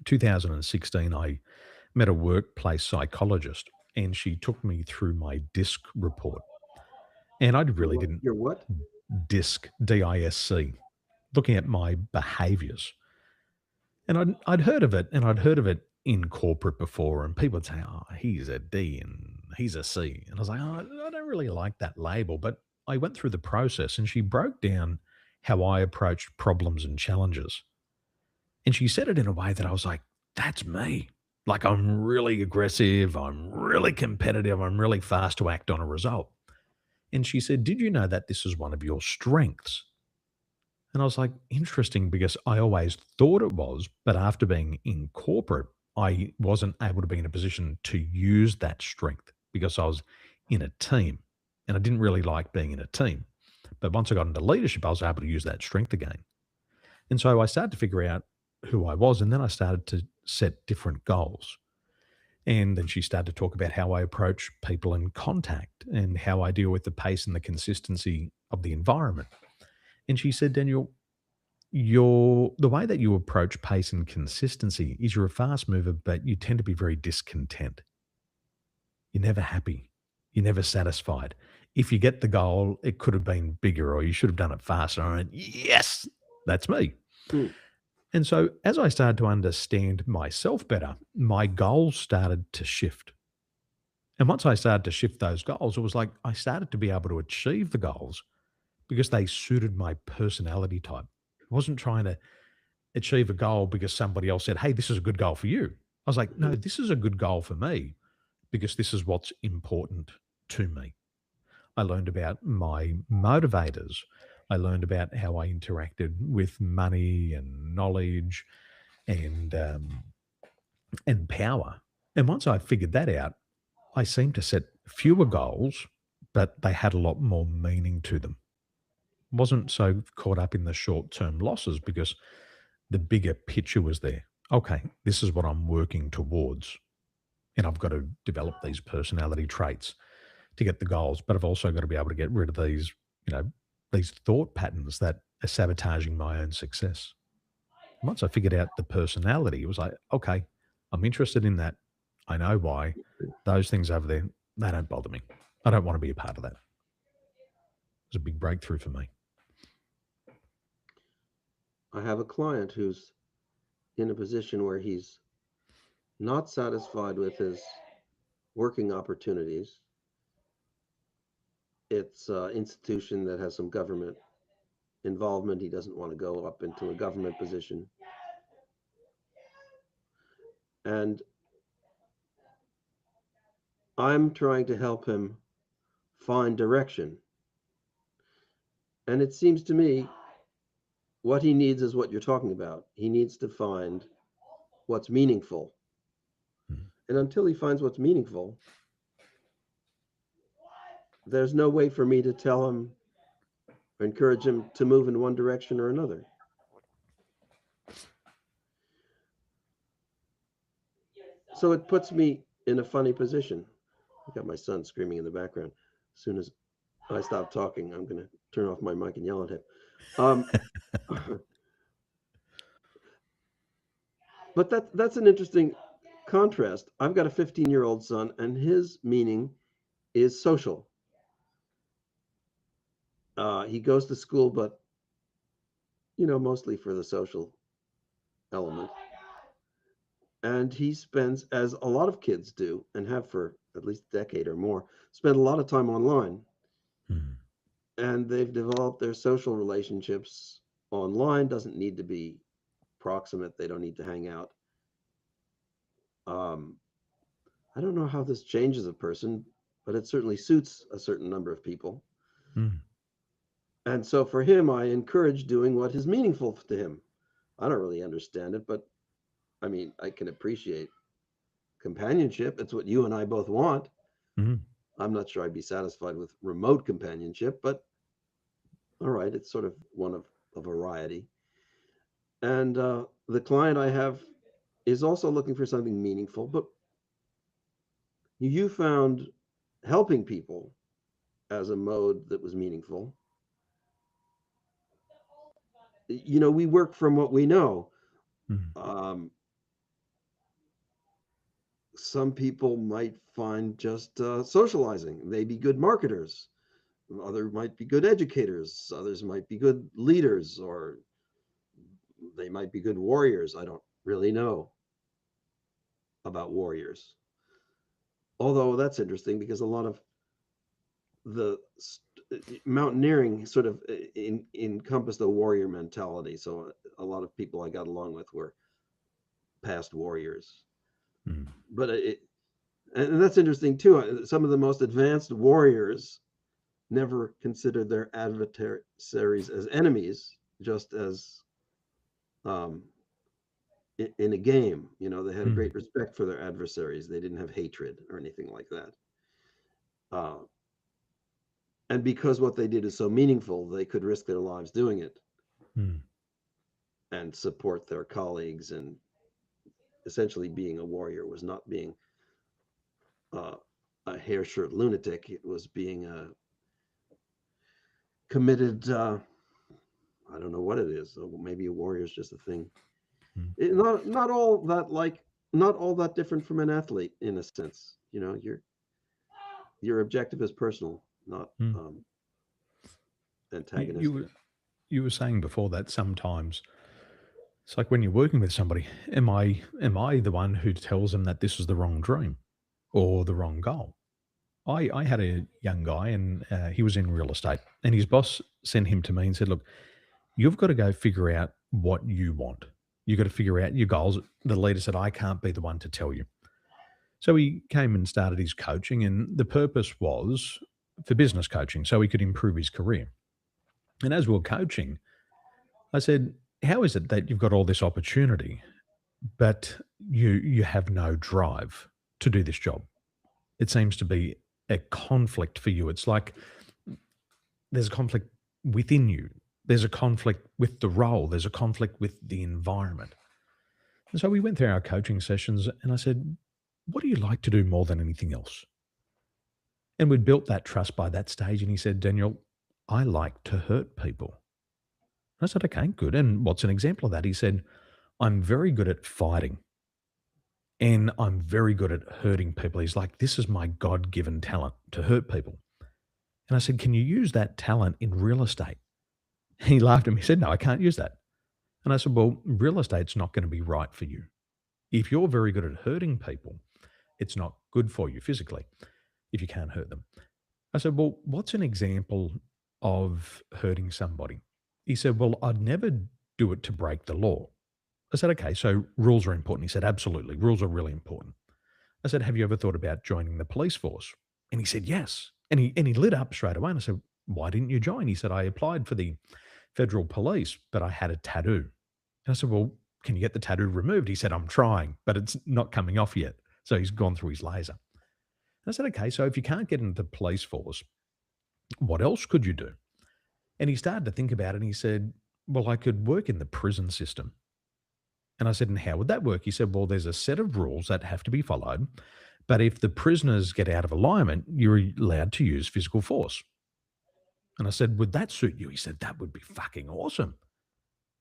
2016. I met a workplace psychologist and she took me through my DISC report. And I Your really what? didn't. Your what? DISC, DISC, looking at my behaviors. And I'd heard of it, and I'd heard of it in corporate before, and people would say, "Oh, he's a D and he's a C." And I was like, "Oh, I don't really like that label." But I went through the process, and she broke down how I approached problems and challenges. And she said it in a way that I was like, "That's me." Like, I'm really aggressive, I'm really competitive, I'm really fast to act on a result. And she said, "Did you know that this is one of your strengths?" And I was like, interesting, because I always thought it was, but after being in corporate, I wasn't able to be in a position to use that strength because I was in a team and I didn't really like being in a team. But once I got into leadership, I was able to use that strength again. And so I started to figure out who I was, and then I started to set different goals. And then she started to talk about how I approach people in contact and how I deal with the pace and the consistency of the environment. And she said, "Daniel, the way that you approach pace and consistency is you're a fast mover, but you tend to be very discontent. You're never happy. You're never satisfied. If you get the goal, it could have been bigger or you should have done it faster." And I went, yes, That's me. Hmm. And so as I started to understand myself better, my goals started to shift. And once I started to shift those goals, it was like I started to be able to achieve the goals because they suited my personality type. I wasn't trying to achieve a goal because somebody else said, "Hey, this is a good goal for you." I was like, "No, Mhm. this is a good goal for me because this is what's important to me." I learned about my motivators. I learned about how I interacted with money and knowledge and power. And once I figured that out, I seemed to set fewer goals, but they had a lot more meaning to them. Wasn't so caught up in the short term losses because the bigger picture was there. Okay, this is what I'm working towards. And I've got to develop these personality traits to get the goals, but I've also got to be able to get rid of these, these thought patterns that are sabotaging my own success. Once I figured out the personality, it was like, okay, I'm interested in that. I know why. Those things over there, they don't bother me. I don't want to be a part of that. It was a big breakthrough for me. I have a client who's in a position where he's not satisfied with his working opportunities. It's an institution that has some government involvement. He doesn't want to go up into a government position. And I'm trying to help him find direction. And it seems to me what he needs is what you're talking about. He needs to find what's meaningful. Mm, And until he finds what's meaningful, there's no way for me to tell him or encourage him to move in one direction or another. So it puts me in a funny position. I got my son screaming in the background. As soon as I stop talking, I'm going to turn off my mic and yell at him. Um, but that's an interesting contrast. I've got a 15-year-old son, and his meaning is social. He goes to school, but mostly for the social element. And he spends, as a lot of kids do, and have for at least a decade or more, spend a lot of time online. mm, And they've developed their social relationships online. Doesn't need to be proximate. They don't need to hang out. Um, I don't know how this changes a person, but it certainly suits a certain number of people. mm, And so for him, I encourage doing what is meaningful to him. I don't really understand it, but I mean, I can appreciate companionship. It's what you and I both want. mm, I'm not sure I'd be satisfied with remote companionship, but all right, it's sort of one of a variety. And the client I have is also looking for something meaningful, but you found helping people as a mode that was meaningful. We work from what we know. mm, Um, some people might find just socializing. They be good marketers. Others might be good educators. Others might be good leaders, or they might be good warriors. I don't really know about warriors. Although that's interesting because a lot of the mountaineering sort of encompassed a warrior mentality. So a lot of people I got along with were past warriors. mm, But and that's interesting too. Some of the most advanced warriors never considered their adversaries as enemies, just as um, in a game. They had a mm, great respect for their adversaries. They didn't have hatred or anything like that. Uh, and because what they did is so meaningful, they could risk their lives doing it mm. and support their colleagues. And essentially, being a warrior was not being uh, a hair shirt lunatic. It was being a committed. I don't know what it is. So maybe a warrior is just a thing. Mm, Not all that not all that different from an athlete in a sense. Your objective is personal, not mm. You, you were antagonistic. You were saying before that sometimes it's like when you're working with somebody, am I the one who tells them that this is the wrong dream or the wrong goal? I had a young guy and he was in real estate, and his boss sent him to me and said, "Look, you've got to go figure out what you want. You've got to figure out your goals." The leader said, "I can't be the one to tell you." So he came and started his coaching, and the purpose was for business coaching so he could improve his career. And as we were coaching, I said, "How is it that you've got all this opportunity, but you have no drive to do this job? It seems to be a conflict for you. It's like there's a conflict within you. There's a conflict with the role. There's a conflict with the environment." And so we went through our coaching sessions, and I said, "What do you like to do more than anything else?" And we'd built that trust by that stage. And he said, "Daniel, I like to hurt people." I said, "Okay, good. And what's an example of that?" He said, "I'm very good at fighting and I'm very good at hurting people." He's like, "This is my God given talent to hurt people." And I said, "Can you use that talent in real estate?" He laughed at me. He said, "No, I can't use that." And I said, "Well, real estate's not going to be right for you. If you're very good at hurting people, it's not good for you physically if you can't hurt them." I said, "Well, what's an example of hurting somebody?" He said, "Well, I'd never do it to break the law." I said, "Okay, so rules are important." He said, "Absolutely. Rules are really important." I said, "Have you ever thought about joining the police force?" And he said, "Yes." And he lit up straight away. And I said, "Why didn't you join?" He said, "I applied for the federal police, but I had a tattoo." And I said, "Well, can you get the tattoo removed?" He said, "I'm trying, but it's not coming off yet." So he's gone through his laser. And I said, "Okay, so if you can't get into the police force, what else could you do?" And he started to think about it and he said, "Well, I could work in the prison system." And I said, "And how would that work?" He said, "Well, there's a set of rules that have to be followed. But if the prisoners get out of alignment, you're allowed to use physical force." And I said, "Would that suit you?" He said, "That would be fucking awesome."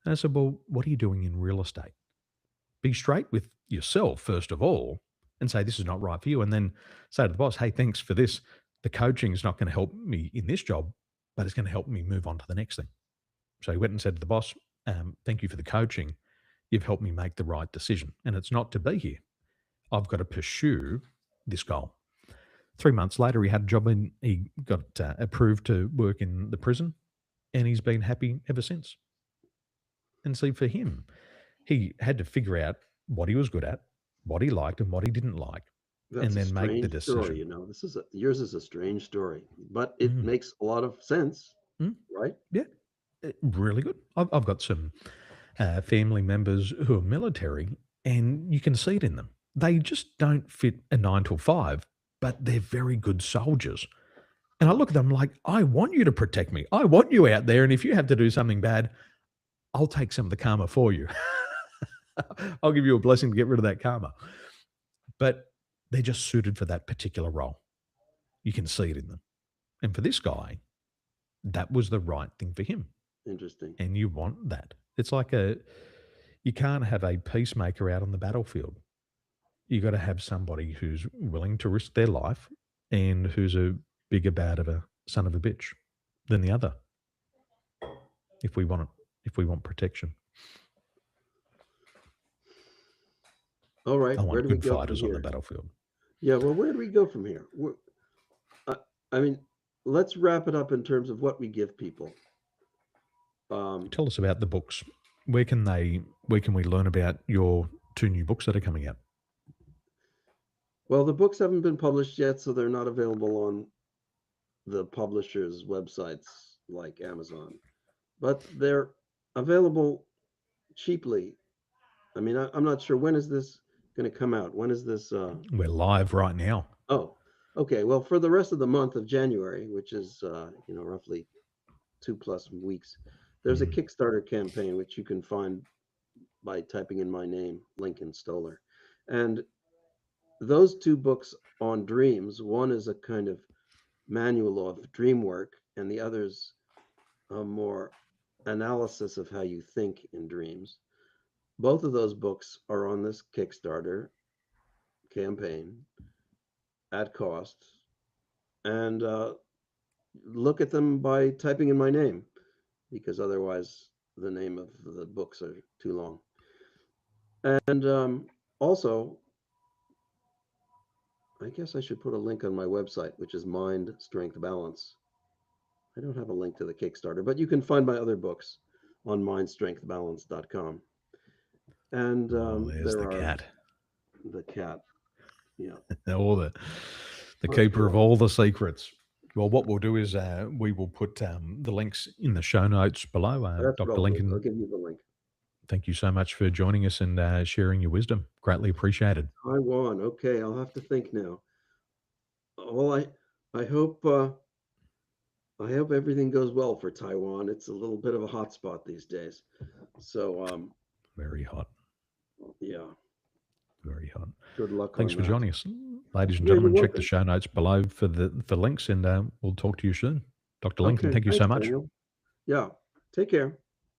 And I said, "Well, what are you doing in real estate? Be straight with yourself, first of all, and say, this is not right for you. And then say to the boss, hey, thanks for this. The coaching is not going to help me in this job, but it's going to help me move on to the next thing." So he went and said to the boss, "Thank you for the coaching. You've helped me make the right decision. And it's not to be here. I've got to pursue this goal." 3 months later, he had a job and he got approved to work in the prison, and he's been happy ever since. And see, for him, he had to figure out what he was good at, what he liked, and what he didn't like, That's and a then make the strange story, decision. you know. This is yours is a strange story, but it Mm, makes a lot of sense, mm, right? yeah, really good. I've got some family members who are military, and you can see it in them. They just don't fit a 9 to 5, but they're very good soldiers. And I Wow. look at them like, I want you to protect me. I want you out there. And if you have to do something bad, I'll take some of the karma for you. I'll give you a blessing to get rid of that karma. But they're just suited for that particular role. You can see it in them. And for this guy, that was the right thing for him. Interesting. And you want that. It's like you can't have a peacemaker out on the battlefield. You got to have somebody who's willing to risk their life and who's a bigger bad of a son of a bitch than the other. If we want it, if we want protection, All right, I where want do we good go from fighters on the here? battlefield. Yeah, well, where do we go from here? I, I mean, let's wrap it up in terms of what we give people. Um, Tell us about the books. Where can they? Where can we learn about your two new books that are coming out? well, the books haven't been published yet, so they're not available on the publishers' websites like Amazon, but they're available cheaply. I mean, I'm not sure when is this going to come out. When is this? We're live right now. Oh, okay. Well, for the rest of the month of January, which is roughly 2+ weeks, there's a Mm. Kickstarter campaign which you can find by typing in my name, Lincoln Stoller, and those two books on dreams. One is a kind of manual of dream work, and the other's a more analysis of how you think in dreams. Both of those books are on this Kickstarter campaign at cost, and look at them by typing in my name. because otherwise the name of the books are too long. And also, I guess I should put a link on my website, which is Mind Strength Balance. I don't have a link to the Kickstarter, but you can find my other books on mindstrengthbalance.com. And Oh, there's there the are cat. the cat. Yeah. Or the Oh, keeper of God. all the secrets. Well, what we'll do is we will put the links in the show notes below. That's what Dr. I'll do. I'll Lincoln, give you the link. thank you so much for joining us and sharing your wisdom. Greatly appreciated. Taiwan. Okay, I'll have to think now. Well, I hope everything goes well for Taiwan. It's a little bit of a hot spot these days. So Very hot. yeah, Very hot. good luck Thanks on for that. joining us. Ladies and Yeah, you're gentlemen, check the welcome. show notes below for links and we'll talk to you soon. Dr. Lincoln, Okay, thank you thanks, so much. Daniel. Yeah, take care.